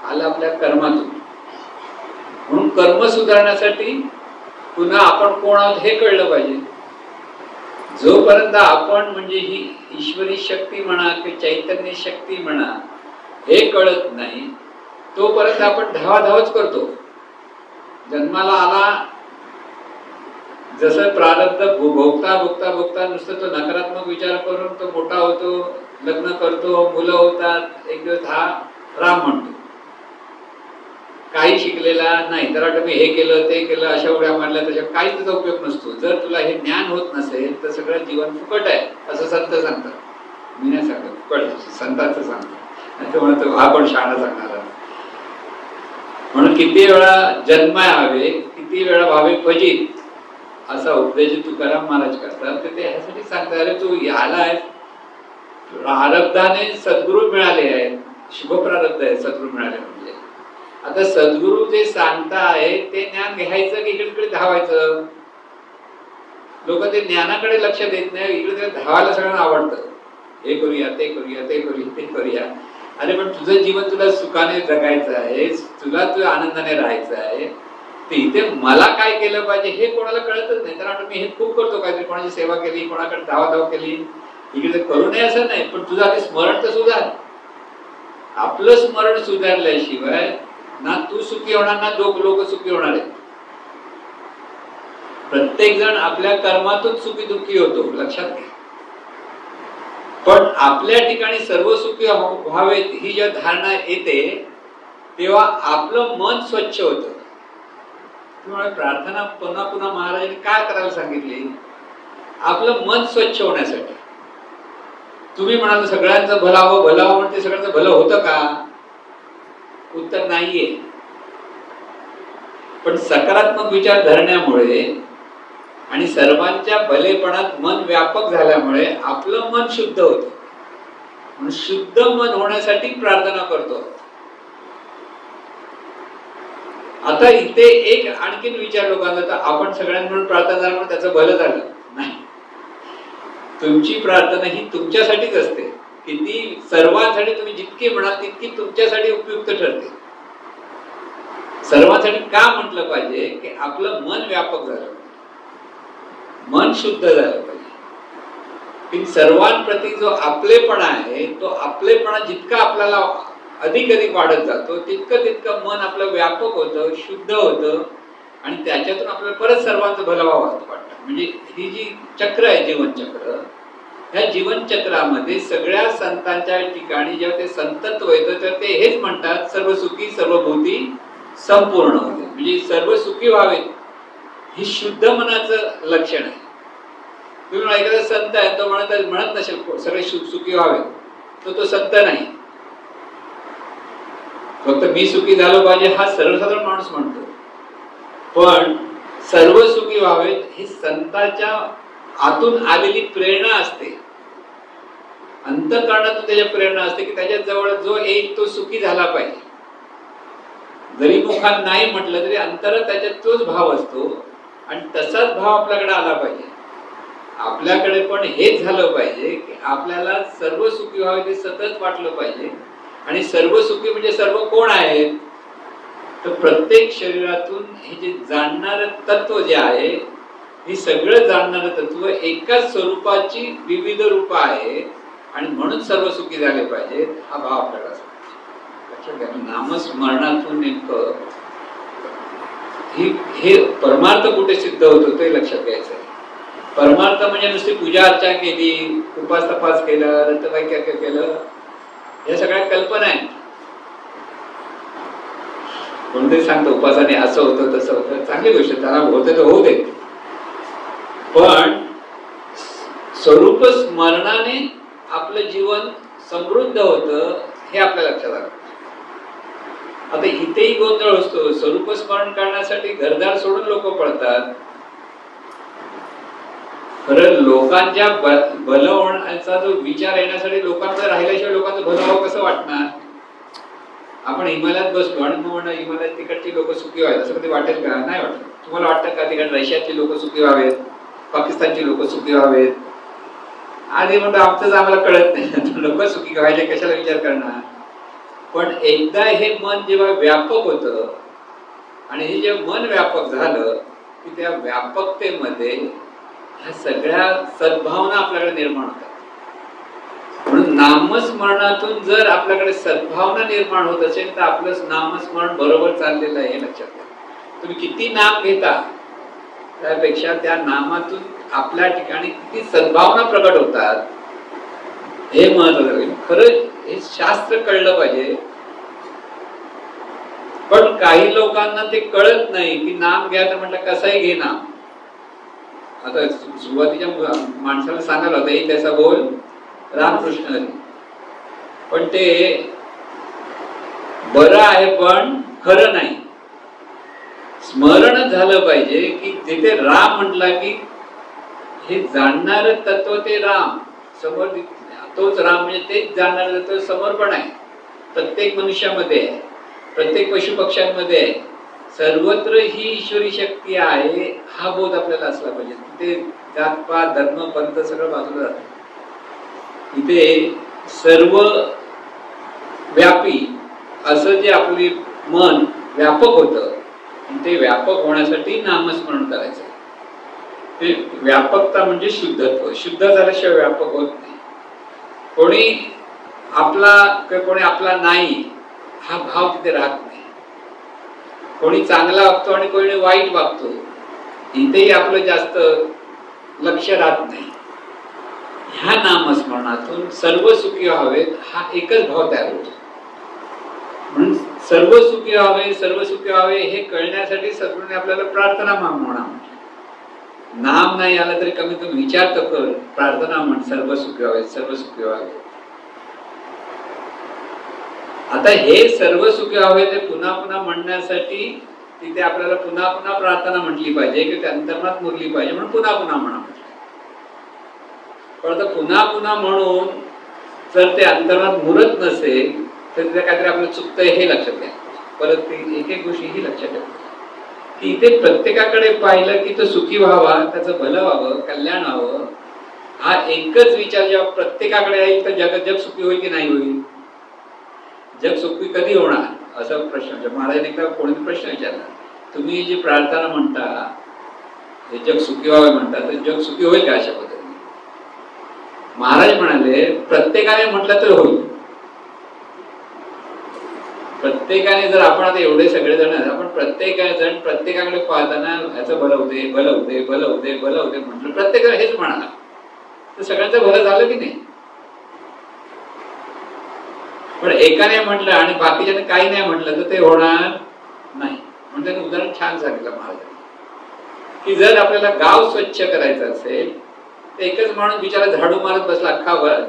आलं आपल्या कर्मातून. म्हणून कर्म सुधारण्यासाठी पुन्हा आपण कोण आहोत हे कळलं पाहिजे. जोपर्यंत आपण म्हणजे ही ईश्वरी शक्ती म्हणा की चैतन्य शक्ती म्हणा हे कळत नाही, तोपर्यंत आपण धावाधावच करतो. जन्माला आला जसं प्रारब्ध भोगता भोगता भोगता नुसतं तो नकारात्मक विचार करून तो मोठा होतो, लग्न करतो, मुलं होतात, एक दिवस हा राम म्हणतो. काही शिकलेला नाही, तर वाटतं मी हे केलं ते केलं अशा उड्या मारल्या, त्याच्या काहीच त्याचा उपयोग नसतो. जर तुला हे ज्ञान होत नसेल तर सगळं जीवन फुकट आहे असं संत सांगतात. मी नाही सांगत, फुकट संतांचं सांगतात. नाही तर म्हणतो हा कोण शहाणा सांगणारा. म्हणून किती वेळा जन्मावे किती वेळा व्हावे फजित असा उपदेश तुकाराम महाराज करतात. तर ते ह्यासाठी सांगतात, अरे तू आलाय, प्रारब्धाने सद्गुरू मिळाले आहेत, शुभ प्रारब्ध आहे सद्गुरू मिळाले म्हणजे. आता सद्गुरू जे सांगताय ते ज्ञान घ्यायचं की इकडे धावायचं. लोक ते ज्ञानाकडे लक्ष देत नाही, इकडे धावायला सगळ्यांना आवडतं. हे करूया ते करूया ते करूया ते करूया. अरे पण तुझं जीवन तुला सुखाने जगायचं आहे, तुला तुझ्या आनंदाने राहायचं आहे. ते इथे मला काय केलं पाहिजे हे कोणाला कळतच नाही. तर मी हे खूप करतो, काहीतरी कोणाची सेवा केली, कोणाकडे धावाधाव केली, इकडे करू नये असं नाही, पण तुझं आधी स्मरण तर सुधार. आपलं स्मरण सुधारल्याशिवाय ना तू सुखी होणार ना लोक सुखी होणार आहेत. प्रत्येक जण आपल्या कर्मातून सुखी दुःखी होतो, लक्षात घ्या. पण आपल्या ठिकाणी सर्व सुखी व्हावेत ही जेव्हा धारणा येते तेव्हा आपलं मन स्वच्छ होतं. त्यामुळे प्रार्थना पुन्हा पुन्हा महाराजांनी काय करायला सांगितली? आपलं मन स्वच्छ होण्यासाठी. तुम्ही म्हणाल सगळ्यांचं भलावं भलावं, पण ते सगळ्यांचं भलं होतं का? उत्तर नाहीये. पण सकारात्मक विचार धरण्यामुळे आणि सर्वांच्या भलेपणात मन व्यापक झाल्यामुळे आपलं मन शुद्ध होतं. म्हणून शुद्ध मन होण्यासाठी प्रार्थना करतो. आता इथे एक आणखीन विचार लोकांना, तर आपण सगळ्यांना म्हणून प्रार्थना झाल्यामुळे त्याचं भलं झालं नाही. तुमची प्रार्थना ही तुमच्यासाठीच असते. किती सर्वांसाठी तुम्ही जितकी म्हणाल तितकी तुमच्यासाठी उपयुक्त ठरते. सर्वांसाठी का म्हटलं पाहिजे की आपलं मन व्यापक झालं पाहिजे, मन शुद्ध झालं पाहिजे. की सर्वांप्रती जो आपलेपणा आहे तो आपलेपणा जितका आपल्याला अधिक अधिक वाढत जातो तितकं तितकं मन आपलं व्यापक होतं, शुद्ध होतं आणि त्याच्यातून आपल्याला परत सर्वांचं भलं व्हावं वाटतं. म्हणजे ही जी चक्र आहे जीवनचक्र, ह्या जीवनचक्रामध्ये सगळ्या संतांच्या ठिकाणी जेव्हा ते संतत्व येतं तर ते हेच म्हणतात, सर्व सुखी सर्वभूती संपूर्ण होते. म्हणजे सर्व सुखी व्हावेत ही शुद्ध मनाचं लक्षण आहे. तुम्ही एखादा संत आहे तो म्हणत नसेल सगळे सुखी व्हावेत, तो संत नाही. फक्त मी सुखी झालो पाहिजे हा सर्वसाधारण माणूस म्हणतो. पण सर्व सुखी व्हावेत ही संताच्या आतून आलेली प्रेरणा असते, अंतःकरणातून त्याच्या प्रेरणा असते की त्याच्या जवळ जो येईल तो सुखी झाला पाहिजे. जरी मुखात नाही म्हटलं तरी अंतरात त्याच्यात तोच भाव असतो आणि तसाच भाव आपल्याकडे आला पाहिजे. आपल्याकडे पण हेच झालं पाहिजे की आपल्याला सर्व सुखी व्हावे ते सतत वाटलं पाहिजे. आणि सर्व सुखी म्हणजे सर्व कोण आहेत? तर प्रत्येक शरीरातून हे जे जाणणारं तत्व जे आहे, हे सगळं जाणणारं तत्व एकाच स्वरूपाची विविध रूप आहे आणि म्हणून सर्व सुखी झाले पाहिजे हा भाव आपल्याला असतो. लक्षात घ्या. नामस्मरणातून नेमकं हे परमार्थ कुठे सिद्ध होतो ते लक्षात घ्यायचं आहे. परमार्थ म्हणजे नुसती पूजा अर्चा केली, उपास तपास केलं, रतवाक्य केलं, या सगळ्या कल्पना आहेत. कोणतरी सांगतो उपासाने असं होतं तसं होतं, चांगली गोष्ट, त्याला होतं तर होऊ दे. पण स्वरूप स्मरणाने आपलं जीवन समृद्ध होतं हे आपल्या लक्षात आलं. आता इथेही गोंधळ असतो. स्वरूप स्मरण करण्यासाठी घरदार सोडून लोक पळतात. खरं लोकांच्या भलं होण्याचा जो विचार येण्यासाठी लोकांमध्ये राहिल्याशिवाय लोकांचं भलं व्हावं कसं वाटणार? आपण हिमालयात बसलो आणि मग म्हणणं हिमालयात तिकडची लोक सुखी व्हावेत असं कधी वाटेल का? नाही वाटत. तुम्हाला वाटतं का तिकडे रशियातली लोक सुखी व्हावेत, पाकिस्तानची लोक सुखी व्हावेत? आधी म्हणतो आमचंच आम्हाला कळत नाही, लोक सुखी व्हायचे कशाला विचार करणार? पण एकदा हे मन जेव्हा व्यापक होतं आणि हे जेव्हा मन व्यापक झालं की त्या व्यापकतेमध्ये ह्या सगळ्या सद्भावना आपल्याकडे निर्माण होतात. म्हणून नामस्मरणातून जर आपल्याकडे सद्भावना निर्माण होत असेल तर आपलं नामस्मरण बरोबर चाललेलं आहे हे लक्षात घ्या. तुम्ही किती नाम घेता त्यापेक्षा त्या नामातून आपल्या ठिकाणी किती सद्भावना प्रकट होतात हे महत्वाचं आहे. खरं हे शास्त्र कळलं पाहिजे पण काही लोकांना ते कळत नाही की नाम घ्या तर म्हटलं कसंही घे नाम. आता सुरुवातीच्या माणसाला सांगायला होतं एक त्याचा बोल रामकृष्ण हरी, पण ते बरं आहे पण खरं नाही. स्मरण झालं पाहिजे की जिथे राम म्हटला की हे जाणणार तत्व ते राम समोर, तोच राम म्हणजे तेच जाणणार तत्व समोर पण आहे, प्रत्येक मनुष्यामध्ये आहे, प्रत्येक पशु पक्ष्यांमध्ये आहे, सर्वत्र ही ईश्वरी शक्ती आहे हा बोध आपल्याला असला पाहिजे. तिथे जातपात धर्म पंथ सगळं बाजूला जातं. इथे सर्व व्यापी असं जे आपले मन व्यापक होतं, ते व्यापक होण्यासाठी नामस्मरण करायचं. ते व्यापकता म्हणजे शुद्धत्व. शुद्ध झाल्याशिवाय व्यापक होत नाही. कोणी आपला नाही हा भाव तिथे राहत नाही. कोणी चांगला वागतो आणि कोणी वाईट वागतो, इथेही आपलं जास्त लक्ष राहत नाही. ह्या नामस्मरणातून सर्व सुखी व्हावेत हा एकच भाव तयार होतो. म्हणून सर्व सुखी व्हावे, सर्व सुखी व्हावे हे कळण्यासाठी सद्गुरूने आपल्याला प्रार्थना म्हणा. नाम नाही आलं तरी कमी कमी विचार तर कर, प्रार्थना म्हण, सर्व सुखी व्हावे, सर्व सुखी व्हावे. आता हे सर्व सुखी व्हावे ते पुन्हा पुन्हा म्हणण्यासाठी तिथे आपल्याला पुन्हा पुन्हा प्रार्थना म्हटली पाहिजे की ते अंतर्मनात मुरली पाहिजे, म्हणून पुन्हा पुन्हा म्हणा. पण आता पुन्हा पुन्हा म्हणून जर ते अंतर्मनात मुरत नसेल तर तिथे काहीतरी आपलं चुकतंय हे लक्षात घ्या. परत ती एक एक गोष्टी ही लक्षात घ्या की इथे प्रत्येकाकडे पाहिलं की तो सुखी व्हावा, त्याचं भलं व्हावं, कल्याण व्हावं, हा एकच विचार जेव्हा प्रत्येकाकडे येईल तर जग सुखी होईल की नाही होईल? जग सुखी कधी होणार असा प्रश्न महाराजांनी एकदा कोणीतरी प्रश्न विचारला. तुम्ही जी प्रार्थना म्हणता हे जग सुखी व्हावे म्हणता, तर जग सुखी होईल का अशा पद्धतीने? महाराज म्हणाले प्रत्येकाने म्हटलं तर होईल. प्रत्येकाने जर आपण आता एवढे सगळे जण आपण प्रत्येकाकडे पाहताना याचं भलं होते भलं होते भलं होते भलं होते म्हटलं, प्रत्येकाला हेच म्हणाला तर सगळ्यांचं भलं झालं की नाही? पण एकाने म्हटलं आणि बाकीच्याने काही नाही म्हटलं तर ते होणार नाही. म्हणून त्याने उदाहरण छान सांगितलं महाराजांनी की जर आपल्याला गाव स्वच्छ करायचं असेल तर एकच माणूस बिचारा झाडू मारत बसला अख्खा वर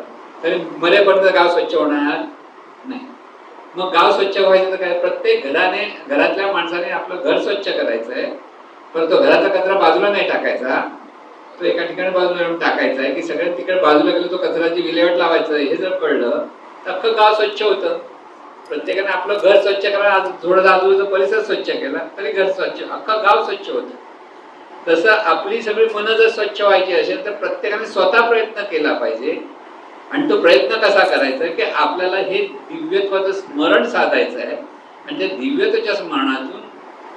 तरी मरेपर्यंत गाव स्वच्छ होणार नाही. मग गाव स्वच्छ व्हायचं तर काय? प्रत्येक घरातल्या माणसाने आपलं घर स्वच्छ करायचंय, पण तो घराचा कचरा बाजूला नाही टाकायचा, तो एका ठिकाणी बाजूला येऊन टाकायचा आहे की सगळ्या तिकडे बाजूला गेलो तो कचऱ्याची विल्हेवाट लावायचं. हे जर कळलं तर अख्खं गाव स्वच्छ होतं. प्रत्येकाने आपलं घर स्वच्छ करा, थोडं आजूबाजूचा परिसर स्वच्छ केला तरी घर स्वच्छ, अख्खं गाव स्वच्छ होतं. तसं आपली सगळी मनं जर स्वच्छ व्हायची असेल तर प्रत्येकाने स्वतः प्रयत्न केला पाहिजे. आणि तो प्रयत्न कसा करायचा की आपल्याला हे दिव्यत्वाचं स्मरण साधायचं आहे, आणि त्या दिव्यत्वाच्या स्मरणातून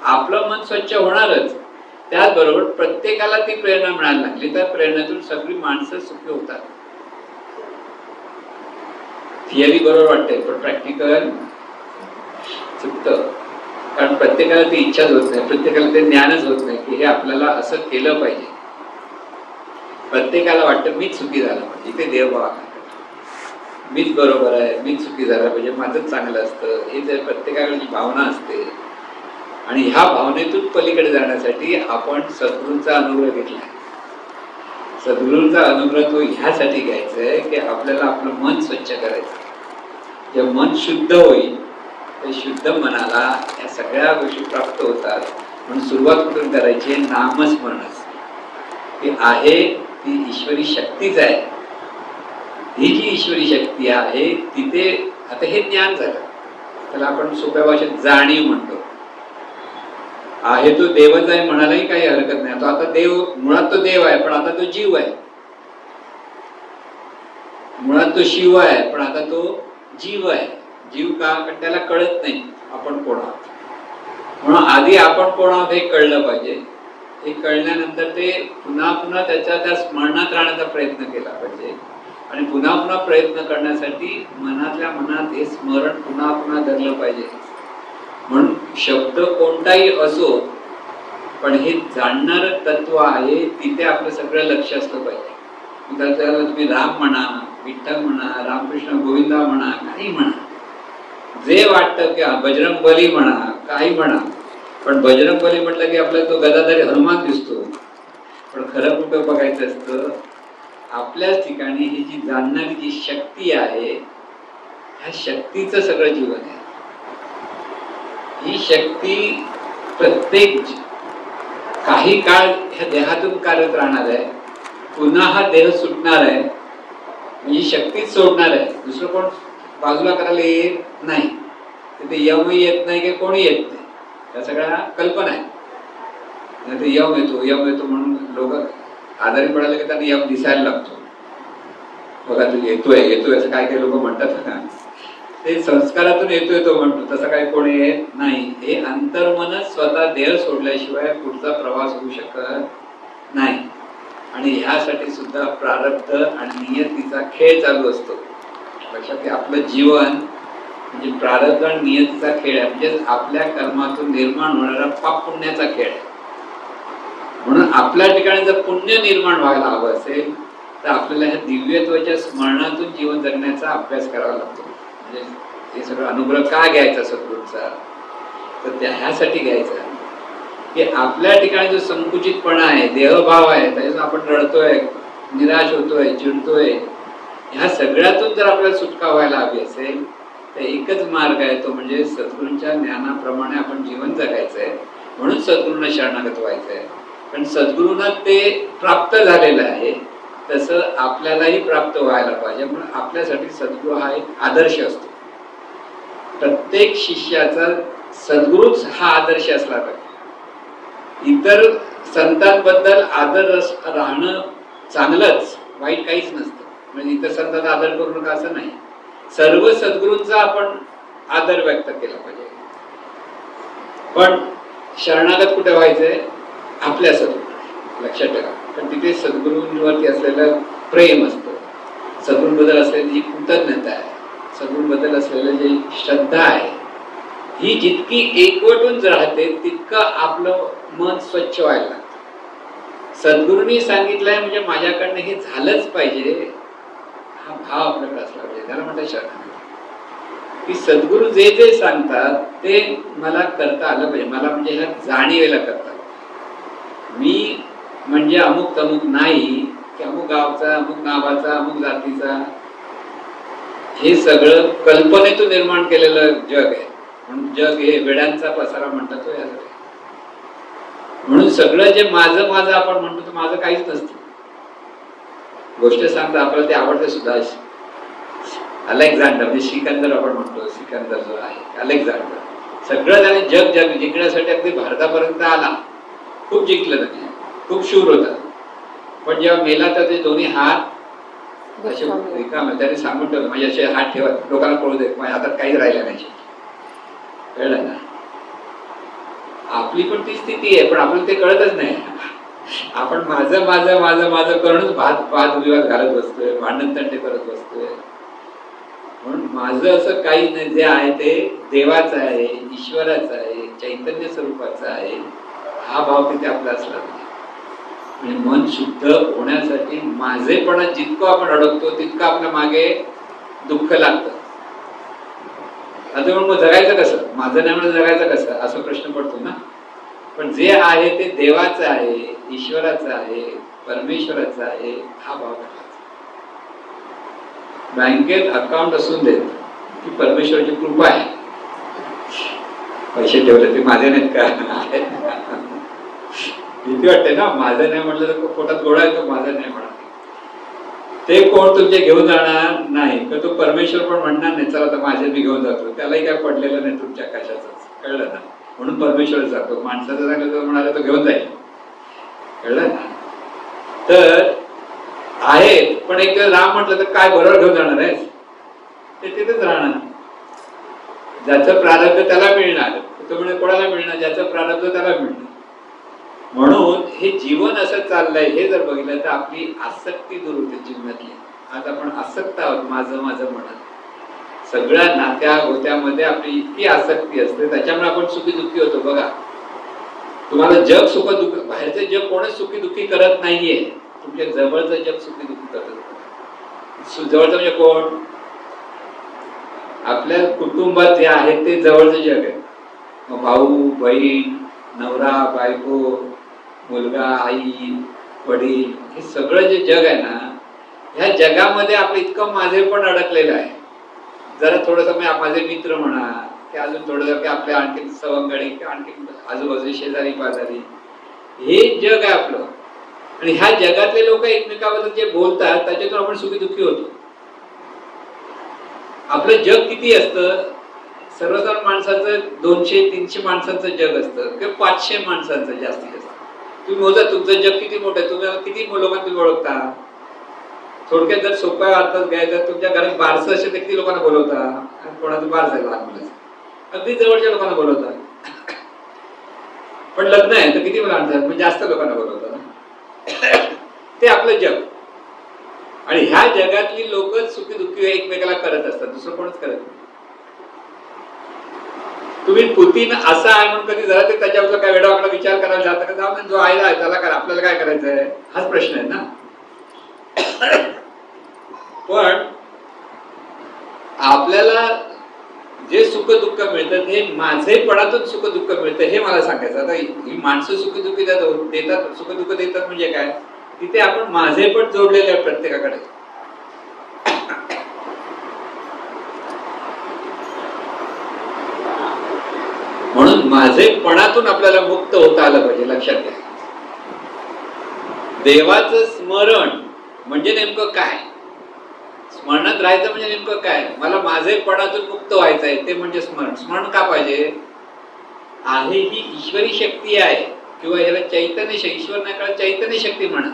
आपलं मन स्वच्छ होणारच. त्याचबरोबर प्रत्येकाला ती प्रेरणा मिळायला लागली तर प्रेरणेतून सगळी माणसं सुखी होतात. थिअरी बरोबर वाटते पण प्रॅक्टिकल चुकतं. कारण प्रत्येकाला ती इच्छाच होत नाही, प्रत्येकाला ते ज्ञानच होत नाही की हे आपल्याला असं केलं पाहिजे. प्रत्येकाला वाटतं मीच सुखी झाला पाहिजे, इथे देवभाव मीच बरोबर आहे, मीच सुखी झाला पाहिजे, माझंच चांगलं असतं, हे जर प्रत्येकाची भावना असते. आणि ह्या भावनेतून पलीकडे जाण्यासाठी आपण सद्गुरूंचा अनुग्रह घेतला. सद्गुरूंचा अनुग्रह तो ह्यासाठी घ्यायचा आहे की आपल्याला आपलं मन स्वच्छ करायचं. जेव्हा मन शुद्ध होईल तर शुद्ध मनाला या सगळ्या गोष्टी प्राप्त होतात. म्हणून सुरुवात कुठून करायची? नामस्मरणच. ती आहे ती ईश्वरी शक्तीच आहे. ही जी ईश्वरी शक्ती आहे तिथे आता हे ज्ञान झालं, त्याला आपण सोप्या भाषेत जाणीव म्हणतो. आहे तो देवच आहे म्हणालाही काही हरकत नाही. तो आता देव मुळात तो देव आहे पण आता तो जीव आहे. मुळात तो शिव आहे पण आता तो जीव आहे. जीव का? कारण त्याला कळत नाही आपण कोण आहोत. म्हणून आधी आपण कोण आहोत हे कळलं पाहिजे. हे कळल्यानंतर ते पुन्हा पुन्हा त्या स्मरणात राहण्याचा प्रयत्न केला पाहिजे. आणि पुन्हा पुन्हा प्रयत्न करण्यासाठी मनातल्या मनात हे स्मरण पुन्हा पुन्हा धरलं पाहिजे. म्हणून शब्द कोणताही असो पण हे जाणणार तत्व आहे तिथे आपलं सगळं लक्ष असलं पाहिजे. त्याला तुम्ही राम म्हणा, विठ्ठल म्हणा, रामकृष्ण गोविंदा म्हणा, काही म्हणा, जे वाटतं की बजरंग बली म्हणा, काही म्हणा, पण बजरंग बली म्हटलं की आपल्याला तो गदाधारी हनुमान दिसतो. पण खरं कुठं बघायचं असतं, आपल्याच ठिकाणी ही जी जाणणारी जी शक्ती आहे, ह्या शक्तीचं सगळं जीवन आहे. ही शक्ती प्रत्येक काही काळ ह्या देहातून कार्यरत राहणार आहे, पुन्हा हा देह सुटणार आहे, ही शक्तीच सोडणार आहे. दुसरं कोण बाजूला करायला येत नाही. तिथे यमही येत नाही की कोणी येत नाही. त्या सगळ्या कल्पना आहे. नाही तर यम येतो म्हणून लोक आजारी पडायला की त्यांना यम दिसायला लागतो. बघा तू येतोय असं काय काही लोक म्हणतात. ते संस्कारातून येतोय तो म्हणतो, तसं काही कोणी येत नाही. हे अंतर्मनच स्वतः देह सोडल्याशिवाय पुढचा प्रवास होऊ शकत नाही. आणि ह्यासाठी सुद्धा प्रारब्ध आणि नियतीचा खेळ चालू असतो. लक्षात घ्या, आपलं जीवन म्हणजे प्रारब्ध आणि नियतीचा खेळ आहे. म्हणजे आपल्या कर्मातून निर्माण होणारा पाप पुण्याचा खेळ आहे. म्हणून आपल्या ठिकाणी जर पुण्य निर्माण व्हायला हवं असेल तर आपल्याला ह्या दिव्यत्वाच्या स्मरणातून जीवन जगण्याचा अभ्यास करावा लागतो. म्हणजे हे सगळं अनुग्रह का घ्यायचा सद्गुरूंचा, तर ह्यासाठी घ्यायचा की आपल्या ठिकाणी जो संकुचितपणा आहे, देहभाव आहे, त्याच्यातून आपण रडतोय, निराश होतोय, चिडतोय, ह्या सगळ्यातून जर आपल्याला सुटका व्हायला हवी असेल तर एकच मार्ग आहे, तो म्हणजे सद्गुरूंच्या ज्ञानाप्रमाणे आपण जीवन जगायचं आहे. म्हणून सद्गुरूंना शरणागत व्हायचं आहे. पण सद्गुरूंना ते प्राप्त झालेलं आहे, तसं आपल्यालाही प्राप्त व्हायला पाहिजे. म्हणून आपल्यासाठी सद्गुरू हा एक आदर्श असतो. प्रत्येक शिष्याचा सद्गुरूच हा आदर्श असला पाहिजे. इतर संतांबद्दल आदर राहणं चांगलंच, वाईट काहीच नसतं. म्हणजे इतर संतांचा आदर करू नका असं नाही. सर्व सद्गुरूंचा आपण आदर व्यक्त केला पाहिजे. पण शरणागत कुठे व्हायचंय? आपल्या सद्गुरू. लक्षात ठेवा, पण तिथे सद्गुरूंवरती असलेलं प्रेम असतं, सद्गुरूंबद्दल असलेली जी कृतज्ञता आहे, सद्गुरूंबद्दल असलेलं जी श्रद्धा आहे, ही जितकी एकवटून राहते तितकं आपलं मन स्वच्छ व्हायला लागतं. सद्गुरूंनी सांगितलंय म्हणजे माझ्याकडनं हे झालंच पाहिजे, हा भाव आपल्याकडे असला पाहिजे. त्याला म्हणतात शरणागती. की सद्गुरू जे जे सांगतात ते मला करता आलं पाहिजे. मला म्हणजे ह्या जाणीवेला करता. मी म्हणजे अमुक तमुक नाही की अमुक गावचा, अमुक नावाचा, अमुक जातीचा. हे सगळं कल्पनेतून निर्माण केलेलं जग आहे. म्हणून जग हे वेड्यांचा पसारा म्हणतात तो याचा. म्हणून सगळं जे माझं माझं आपण म्हणतो तर माझं काहीच नसतं. गोष्ट सांगता आपल्याला ते आवडते सुद्धा. अलेक्झांडर म्हणजे सिकंदर आपण म्हणतो, सिकंदर जो आहे अलेक्झांडर, सगळं त्याने जग जिंकण्यासाठी अगदी भारतापर्यंत आला. खूप जिंकलं त्याने, खूप शूर होता. पण जेव्हा मेला तर ते दोन्ही हात असे रिकामे, त्याने सांगून ठेवलं म्हणजे असे हात ठेवत लोकांना कळू दे माझ्या हातात काहीच राहिलं नाही. कळलं ना? आपली पण ती स्थिती आहे, पण आपल्याला ते कळतच नाही. आपण माझं माझं माझं माझं करूनच वादविवाद घालत बसतोय, भांडण तंटे करत बसतोय. म्हणून माझं असं काही नाही, जे आहे ते देवाचं आहे, ईश्वराचं आहे, चैतन्य स्वरूपाचं आहे. हा भाव तिथे आपला असला म्हणजे मन शुद्ध होण्यासाठी माझेपणा जितकं आपण अडकतो तितकं आपल्या मागे दुःख लागतं. आता मग जगायचं कसं? माझं नाही म्हणून जगायचं कसं असा प्रश्न पडतो ना. पण जे आहे ते देवाचं आहे, ईश्वराचं आहे, परमेश्वराचं आहे. हा भाव बँकेत अकाउंट असून देत की परमेश्वराची कृपा आहे. पैसे ठेवले ते माझे नाहीत का? भीती वाटते ना. माझं नाही म्हटलं तर पोटात गोळा येतो. माझं नाही म्हणा ते कोण तुमचे घेऊन जाणार नाही, तर तो परमेश्वर पण म्हणणार नाही चला तर माझे मी घेऊन जातो. त्यालाही काय पडलेलं नाही तुमच्या कशाच. कळलं ना? म्हणून परमेश्वर जातो. माणसाचं सांगितलं तर म्हणाला तो घेऊन जाईल. कळलं ना? तर आहेत, पण एक राम म्हटलं तर काय बरोबर घेऊन जाणार आहेस? ते तिथेच राहणार. ज्याचं प्रारब्ध त्याला मिळणार. तो म्हणजे कोणाला मिळणार? ज्याचं प्रारब्ध त्याला मिळणार. म्हणून हे जीवन असं चाललंय हे जर बघितलं तर आपली आसक्ती दूर होते जीवनातली. आज आपण आसक्त आहोत माझं माझं म्हणत. सगळ्या नात्या गोत्यामध्ये आपली इतकी आसक्ती असते, त्याच्यामुळे आपण सुखी दुःखी होतो. बघा, तुम्हाला जग सुख दुःख, बाहेरचं जग कोणच सुखी दुःखी करत नाहीये. तुमच्या जवळचं जग सुखी दुःखी करत. जवळचं म्हणजे कोण? आपल्या कुटुंबात जे आहे ते जवळचं जग आहे. मग भाऊ बहीण, नवरा बायको, मुलगा आई वडील, हे सगळं जे जग आहे ना, ह्या जगामध्ये आपलं इतकं माझे पण अडकलेलं आहे. जरा थोडंसं माझे मित्र म्हणा, की अजून थोडंसं की आपल्या आणखी सवंगडी, आणखी आजूबाजू शेजारी पाजारी, हे जग आहे आपलं. आणि ह्या जगातले लोक एकमेकाबद्दल जे बोलतात त्याच्यातून आपण सुखी दुःखी होतो. आपलं जग किती असतं? सर्वसाधारण माणसाचं 200-300 माणसांचं जग असतं किंवा 500 माणसांचं जास्तीत जास्त. तुम्ही मोजा तुमचं जग किती मोठं आहे, तुम्ही किती लोकांना तुम्ही ओळखता. थोडक्यात जर सोप्या अर्थात घ्यायचं, तुमच्या घरात बारसं असेल तर किती लोकांना बोलवता? कोणाचं बारसं आहे लहान मुलाचं, अगदी जवळच्या लोकांना बोलवतात. पण लग्न आहे तर किती माणसं म्हणजे जास्त लोकांना बोलवतात. ते आपलं जग. आणि ह्या जगातली लोक सुखी दुःखी एकमेकाला करत असतात, दुसरं कोणच करत नाही. तुम्ही पुतीन असा आहे म्हणून कधी जरा ते त्याच्याबद्दल काय वेळाकडे विचार करायला जाता का? जाऊ जो आयला आहे त्याला काय, आपल्याला काय करायचंय, हाच प्रश्न आहे ना. पण आपल्याला जे सुख दुःख मिळतं ते माझेपणातून सुख दुःख मिळतं, हे मला सांगायचं. आता ही माणसं सुख दुःख देतात, सुख दुःख देतात म्हणजे काय, तिथे आपण माझेपण जोडलेले आहे प्रत्येकाकडे. म्हणून माझेपणातून आपल्याला मुक्त होता आलं पाहिजे. लक्षात घ्या, देवाचं स्मरण म्हणजे नेमकं काय, स्मरणात राहायचं म्हणजे नेमकं काय, मला माझेपणातून मुक्त व्हायचं आहे ते म्हणजे स्मरण. स्मरण का पाहिजे? आहे ही ईश्वरी शक्ती आहे, किंवा याला चैतन्य शक्ती, ईश्वर नाही कळत, चैतन्य शक्ती म्हणा.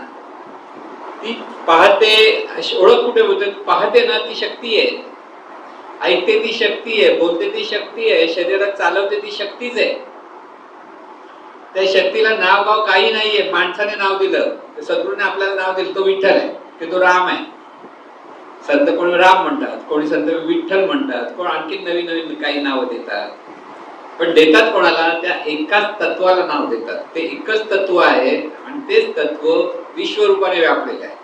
ती पाहते, ओळख कुठे होते, पाहते ना ती शक्ती आहे, ऐकते ती शक्ती आहे, बोलते ती शक्ती आहे, शरीरात चालवते ती शक्तीच आहे. त्या शक्तीला नाव गाव काही नाहीये. माणसाने नाव दिलं, सद्गुरूने आपल्याला नाव दिलं, तो विठ्ठल आहे, की तो राम आहे. संत कोणी राम म्हणतात, कोणी संत विठ्ठल म्हणतात, कोण आणखी नवीन नवीन काही नावं देतात. पण देतात कोणाला? त्या एकाच तत्वाला नाव देतात. ते एकच तत्व आहे आणि तेच तत्व विश्वरूपाने व्यापलेलं आहे.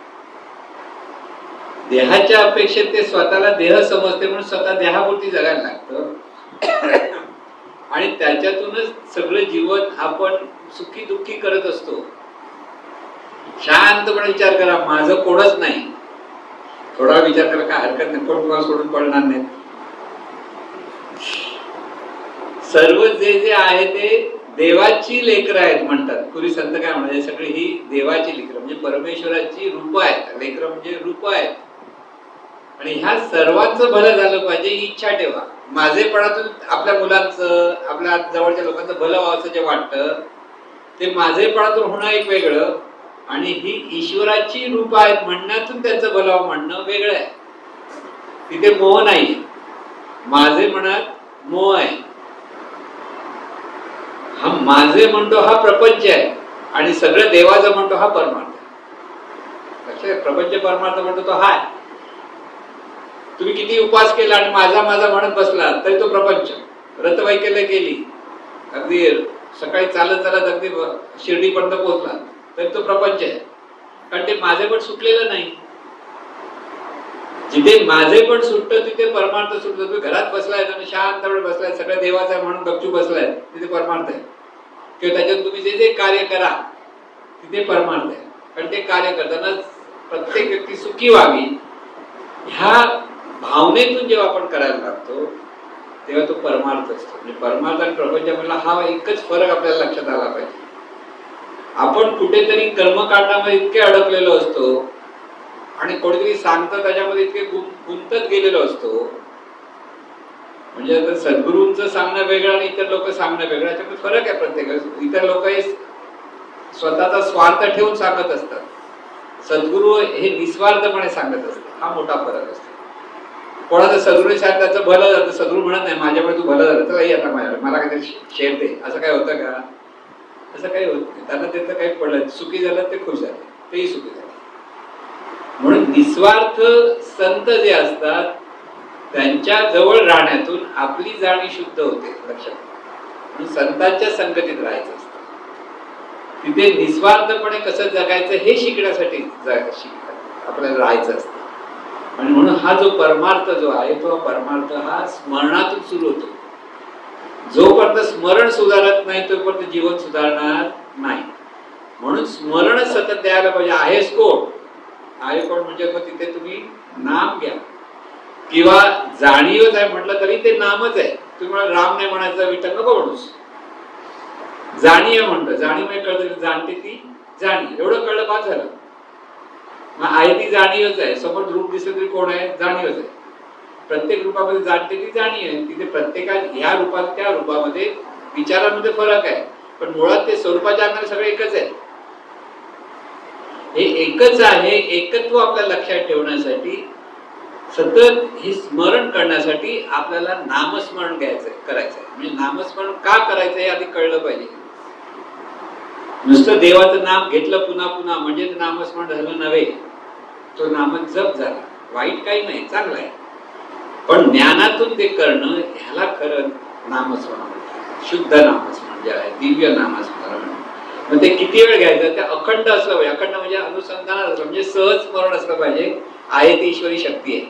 देहाच्या अपेक्षेत ते स्वतःला देह समजते म्हणून स्वतः देहापुरती जगायला लागतं. आणि त्याच्यातूनच सगळं जीवन आपण सुखी दुःखी करत असतो. शांतपणे विचार करा, माझं कोणच नाही. थोडा विचार करा, काय हरकत नाही, कोण तुम्हाला सोडून पडणार नाही. सर्व जे जे आहे ते देवाची लेकरं आहेत म्हणतात. पूर्वी संत काय म्हणाले, सगळी ही देवाची लेकरं म्हणजे परमेश्वराची रूप आहेत. लेकरं म्हणजे रूप आहेत. आणि ह्या सर्वांचं भलं झालं पाहिजे ही इच्छा ठेवा. माझेपणातून आपल्या मुलांचं, आपल्या जवळच्या लोकांचं भलं व्हावं असं जे वाटतं, ते माझेपणातून होणं एक वेगळं, आणि ही ईश्वराची रूप आहेत म्हणण्यातून त्यांचं भलं म्हणणं वेगळं आहे. तिथे मोह नाही. माझे म्हणत मोह आहे. हा माझे म्हणतो हा प्रपंच आहे, आणि सगळं देवाचं म्हणतो हा परमार्थ. लक्षात, प्रपंच परमार्थ म्हणतो तो हाय. तुम्ही किती उपास केला आणि माझा माझा म्हणत बसला तरी तो प्रपंच. व्रतवैकल्य केली, अगदी सकाळी चालत चालत अगदी शिर्डीपर्यंत पोहोचला तरी तो प्रपंच आहे. कारण ते माझे पण सुटलेलं नाही. जिथे माझे पण सुटतं तिथे परमार्थ सुटतो. तुम्ही घरात बसलाय आणि शांतपणे बसलाय, सगळं देवाचं आहे म्हणून गपचूप बसलाय, तिथे परमार्थ आहे. किंवा त्याच्यात तुम्ही जे जे कार्य करा तिथे परमार्थ आहे. कारण ते कार्य करताना प्रत्येक व्यक्ती सुखी व्हावी ह्या भावनेतून जेव्हा आपण करायला लागतो तेव्हा तो परमार्थ असतो. म्हणजे परमार्थ आणि प्रपंचामधला हा एकच फरक आपल्याला लक्षात आला पाहिजे. आपण कुठेतरी कर्मकांडामध्ये इतके अडकलेलो असतो आणि कोणीतरी सांगतं त्याच्यामध्ये इतके गुंतत गेलेलो असतो. म्हणजे आता सद्गुरूंचं सांगणं वेगळं आणि इतर लोक सांगणं वेगळं, याच्यामध्ये फरक आहे प्रत्येक. इतर लोक हे स्वतःचा स्वार्थ ठेवून सांगत असतात, सद्गुरू हे निस्वार्थपणे सांगत असतात. हा मोठा फरक असतो. कोणाचं सद्गुरू सांग त्याचं भलं झालं, सद्गुरू म्हणत नाही माझ्यामुळे तू भलं झालं तर आता मला काहीतरी शेअर दे, असं काय होतं का? असं काही होत नाही. त्यांना त्याचं काही पडलं, सुखी झालं ते खुश झाले, तेही सुखी झाले. म्हणून निस्वार्थ संत जे असतात त्यांच्या जवळ राहण्यातून आपली जाणीव शुद्ध होते. लक्षात, म्हणून संतांच्या संगतीत राहायचं असतं. तिथे निस्वार्थपणे कसं जगायचं हे शिकण्यासाठी आपल्याला राहायचं असतं. आणि म्हणून हा जो परमार्थ जो आहे तो परमार्थ हा स्मरणातून सुरू होतो. जोपर्यंत
जोपर्यंत स्मरण सुधारत नाही तोपर्यंत जीवन सुधारणार नाही. म्हणून स्मरण सतत द्यायला पाहिजे. आहेस कोण, आहे कोण म्हणजे मग तिथे तुम्ही नाम घ्या, किंवा जाणीवच आहे म्हटलं तरी ते नामच आहे. तुम्ही राम नाही म्हणायचं, विठ्ठल नको म्हणूस. जाणीव म्हणतं, जाणीव कळतं, जाणते ती जाणीव, एवढं कळलं पाच झालं. मग आहे ती जाणीवच आहे. समोर रूप दिसलं तरी कोण आहे, जाणीवच आहे. प्रत्येक रूपामध्ये जाणते ती जाणीव आहे. तिथे प्रत्येकात ह्या रूपात त्या रूपामध्ये विचारांमध्ये फरक आहे, पण मुळात ते स्वरूपाच्या अंगाने सगळे एकच आहे. हे एकच आहे. एकत्व आपल्या लक्षात ठेवण्यासाठी, सतत हे स्मरण करण्यासाठी आपल्याला नामस्मरण घ्यायचंय, करायचंय. म्हणजे नामस्मरण का करायचं हे आधी कळलं पाहिजे. नुसतं देवाचं नाम घेतलं पुन्हा पुन्हा म्हणजे नामस्मरण झालं नव्हे, तो नाम जप झाला. वाईट काही नाही, चांगलं आहे. पण ज्ञानातून ते करणं ह्याला खरं नामस्मरण म्हणतात. शुद्ध नामस्मरण जे आहे, दिव्य नामस्मरण. मग ते किती वेळ घ्यायचं, ते अखंड असलं पाहिजे. अखंड म्हणजे अनुसंधान असलं, म्हणजे सहज स्मरण असलं पाहिजे. आहे ती ईश्वरी शक्ती आहे,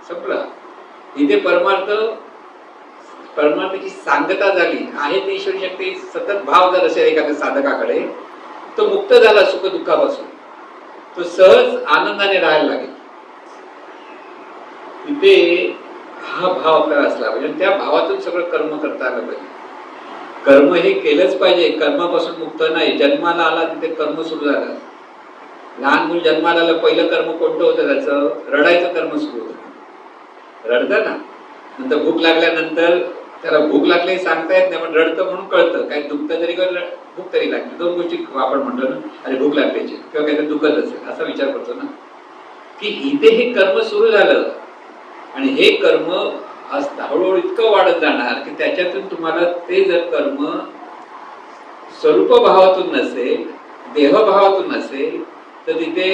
संपलं. इथे परमार्थाची सांगता झाली. आहे ती ईश्वरी शक्ती सतत भाव जर असेल एखाद्या साधकाकडे, तो मुक्त झाला सुख दुःखापासून, तो सहज आनंदाने राहायला लागेल. तिथे हा भाव आपल्याला असला पाहिजे. त्या भावातून सगळं कर्म करता आलं पाहिजे. कर्म हे केलंच पाहिजे. कर्मापासून मुक्त नाही. जन्माला आला तिथे कर्म सुरू झालं. लहान मुल जन्माला आलं, पहिलं कर्म कोणतं होतं त्याचं, रडायचं कर्म सुरू होतं. रडतं ना. नंतर भूक लागल्यानंतर त्याला भूक लागली सांगता येत नाही, पण रडतं म्हणून कळतं. काही दुखतं तरी भूक तरी लागते. दोन गोष्टी आपण म्हणतो ना, अरे भूक लागल्याची किंवा काहीतरी दुखत असेल असा विचार करतो ना, की इथे हे कर्म सुरू झालं. आणि हे कर्म हळूहळू इतकं वाढत जाणार की त्याच्यातून तुम्हाला ते जर कर्म स्वरूप भावातून नसेल, देहभावातून नसेल, तर तिथे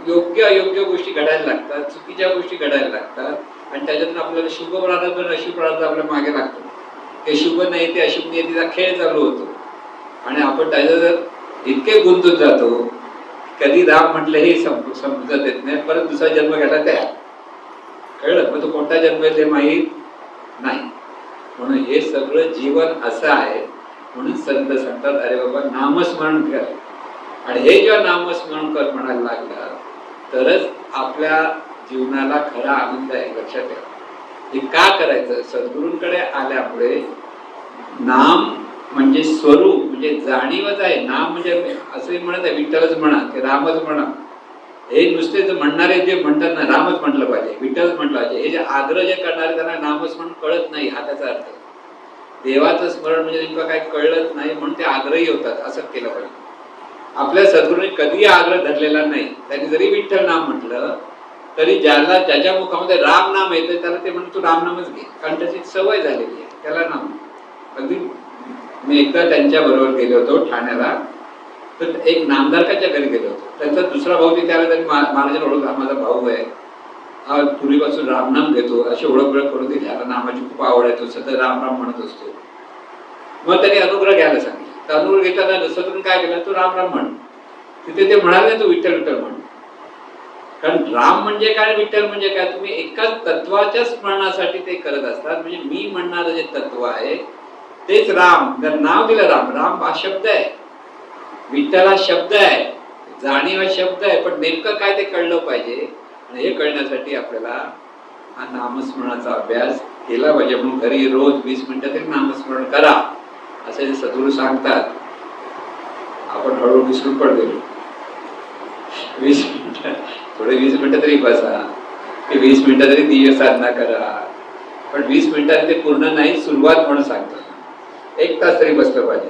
योग्य अयोग्य गोष्टी घडायला लागतात, चुकीच्या गोष्टी घडायला लागतात. आणि त्याच्यातून आपल्याला शुभ प्रारब्ध आणि अशुभ प्रारब्ध आपल्या मागे लागतो. ते शुभ नाही ते अशुभ नियतीचा खेळ चालू होतो. आणि आपण त्याच्यात इतके गुंतून जातो, कधी राम म्हटलं हे समजत येत नाही. परत दुसरा जन्म घ्यायला तयार. कळलं? मग तो कोणता जन्म येईल हे माहीत नाही. म्हणून हे सगळं जीवन असं आहे. म्हणून संत सांगतात, अरे बाबा नामस्मरण कर. आणि हे जेव्हा नामस्मरण कर म्हणायला लागला, तरच आपल्या जीवनाला खरा आनंद आहे. लक्षात ठेवा. हे का करायचं? सद्गुरूंकडे आल्यामुळे नाम म्हणजे स्वरूप, म्हणजे जाणीवच आहे. नाम म्हणजे असंही म्हणत आहे, विठ्ठलच म्हणा की रामच म्हणा. हे नुसते म्हणणारे जे म्हणतात ना, रामच म्हटलं पाहिजे, विठ्ठलच म्हटलं पाहिजे, हे जे आग्रह जे करणारे त्यांना नामस्मरण कळत नाही, हा त्याचा अर्थ. देवाचं स्मरण म्हणजे नेमकं काय कळलंच नाही, म्हणून ते आग्रही होतात. असं केलं पाहिजे. आपल्या सद्गुरूंनी कधी आग्रह धरलेला नाही. त्यांनी जरी विठ्ठल नाम म्हटलं तरी ज्याच्या मुखामध्ये राम नाम येतं त्याला ते म्हणतो रामनामच घे, कारण त्याची सवय झालेली आहे, त्याला नाम. अगदी मी एकदा त्यांच्या बरोबर गेलो होतो ठाण्याला. तर एक नामधारकाच्या घरी गेलो होतो. त्यांचा दुसरा भाऊ तिथे आला. त्यांनी महाराजांना ओळख, हा माझा भाऊ आहे, हा पूर्वीपासून रामनाम घेतो, अशी ओळख करून दिली. आता नामाची खूप आवड आहे, तो सतत राम राम म्हणत असतो. मग त्यांनी अनुग्रह घ्यायला सांगितलं. तर अनुग्रह घेताना सतत काय केलं, तो राम राम म्हण. तिथे ते म्हणाले तू विठ्ठल विठ्ठल म्हण. कारण राम म्हणजे काय, विठ्ठल म्हणजे काय, तुम्ही एकाच तत्वाच्या स्मरणासाठी ते करत असतात. म्हणजे मी म्हणणारं जे तत्व आहे तेच राम. जर नाव दिलं राम, राम हा शब्द आहे, विठ्ठल हा शब्द आहे, जाणीव हा शब्द आहे. पण नेमकं काय ते कळलं पाहिजे. आणि हे कळण्यासाठी आपल्याला हा नामस्मरणाचा अभ्यास केला पाहिजे. म्हणून घरी रोज 20 मिनिटं तरी नामस्मरण करा, असे जे सद्गुरू सांगतात. आपण हळूहळू विसरून पडलेलो. 20 मिनिटं, थोडे 20 मिनिटं तरी बसा, की 20 मिनिटं तरी दिव्य साधना करा. पण 20 मिनिटात ते पूर्ण नाही, सुरुवात म्हणून सांगतात. 1 तास तरी बसलं पाहिजे.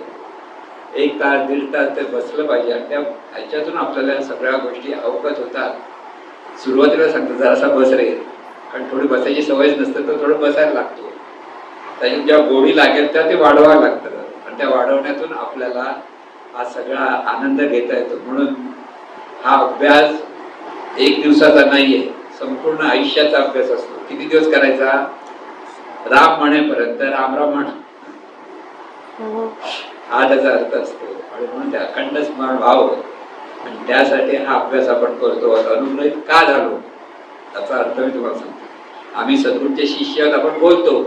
1 तास 1.5 तास ते बसलं पाहिजे. आणि त्या ह्याच्यातून आपल्याला सगळ्या गोष्टी अवगत होतात. सुरुवातीला सांगतात जरासा बस रे, कारण थोडी बसायची सवयच नसतं, तर थोडं बसायला लागतो. त्याच्यात जेव्हा गोडी लागेल तेव्हा ते वाढवावं लागतं. आणि त्या वाढवण्यातून आपल्याला हा सगळा आनंद घेता येतो. म्हणून हा अभ्यास 1 दिवसाचा नाहीये, संपूर्ण आयुष्याचा अभ्यास असतो. किती दिवस करायचा? राम म्हणेपर्यंत राम राम म्हणा, हा त्याचा अर्थ असतो. आणि म्हणून ते अखंड स्मरण व्हावं. आणि त्यासाठी हा अभ्यास आपण करतो. अनुग्रहित का झालो त्याचा अर्थ मी तुम्हाला सांगतो. आम्ही सद्गुरूंचे शिष्य आहोत, आपण बोलतो,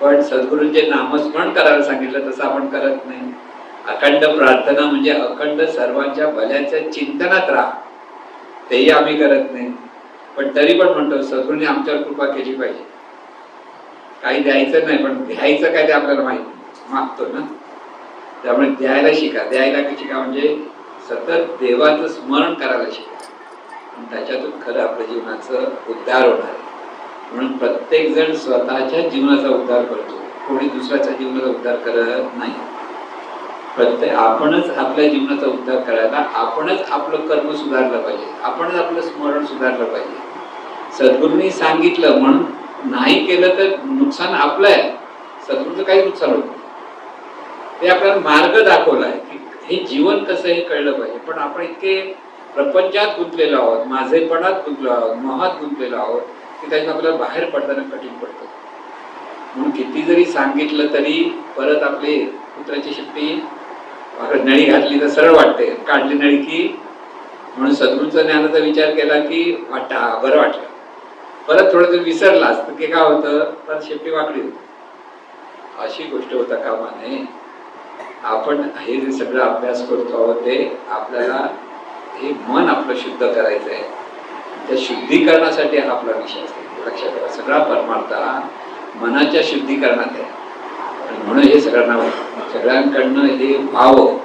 पण सद्गुरूंचे नामस्मरण करायला सांगितलं तसं आपण करत नाही. अखंड प्रार्थना म्हणजे अखंड सर्वांच्या भल्याच्या चिंतनात राहा, तेही आम्ही करत नाही. पण तरी पण म्हणतो सद्गुरूंनी आमच्यावर कृपा केली पाहिजे. काही द्यायचं नाही पण घ्यायचं काय ते आपल्याला माहिती, मागतो ना. त्यामुळे द्यायला शिका. द्यायला शिका म्हणजे सतत देवाचं स्मरण करायला शिका. त्याच्यातून खरं आपल्या जीवनाचं उद्धार होणार आहे. म्हणून प्रत्येक जण स्वतःच्या जीवनाचा उद्धार करतो, कोणी दुसऱ्याच्या जीवनाचा उद्धार करत नाही. प्रत्येक आपणच आपल्या जीवनाचा उद्धार करायला, आपणच आपलं कर्म सुधारलं पाहिजे, आपणच आपलं स्मरण सुधारलं पाहिजे. सद्गुरूंनी सांगितलं म्हणून नाही केलं तर नुकसान आपलं आहे, सद्गुरूचं काही नुकसान होत नाही. ते आपल्याला मार्ग दाखवलाय की हे जीवन कसं हे कळलं पाहिजे. पण आपण इतके प्रपंचात गुंतलेलो आहोत, माझेपणात गुंतलो आहोत, मोहात गुंतलेलो आहोत की त्याच्यात आपल्याला बाहेर पडताना कठीण पडतं. म्हणून किती जरी सांगितलं तरी परत आपली पुत्राची शक्ती, नळी घातली तर सरळ वाटते, काढली नळी की. म्हणून सद्गुरूंचा ज्ञानाचा विचार केला की बरं वाटलं, परत थोडं जर विसरलास तर की काय होतं, परत शेपटी वाकडी होती. अशी गोष्ट होता कामा नये. आपण हे जे सगळं अभ्यास करतो आहोत ते आपल्याला हे मन आपलं शुद्ध करायचं आहे. त्या शुद्धीकरणासाठी हा आपला विषय असतो. लक्षात ठेवा, सगळा परमार्थ हा मनाच्या शुद्धीकरणात आहे. म्हणून हे सगळ्यांकडनं हे व्हावं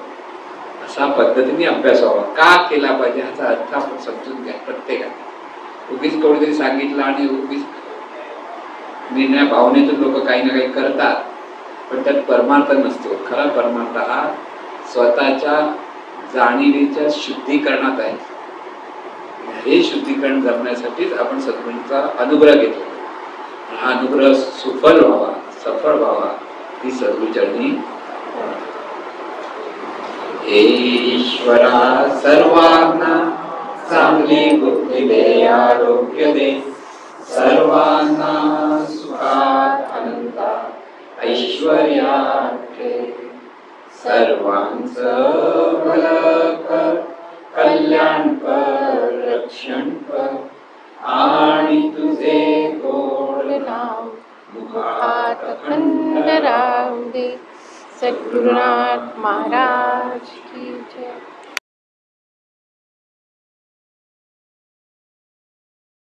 असा पद्धतीने अभ्यास व्हावा. का केला पाहिजे ह्याचा अर्थ आपण समजून घ्या प्रत्येकाने. उगीच कोणीतरी सांगितलं आणि उगीच निर्णय भावनेतून लोक काही ना काही करतात, पण त्यात परमार्थ नसतो. खरा परमार्थ हा स्वतःच्या जाणीवेच्या शुद्धीकरणात आहे. हे शुद्धीकरण करण्यासाठीच आपण सद्गुरूंचा अनुग्रह घेतो. हा अनुग्रह सुफल व्हावा, सफळ व्हावा ही सद्गुरूचरणी. हे ईश्वरा सर्वांना चांगली बुद्धी दे, आरोग्य दे, सर्वांना सुखात आनंदात ऐश्वर्यात ठेव. सर्वांचं भलं कर, कल्याण कर, रक्षण कर आणि तुझे गोड नाम मुखात अखंड राहू दे. सद्गुरुनाथ महाराज की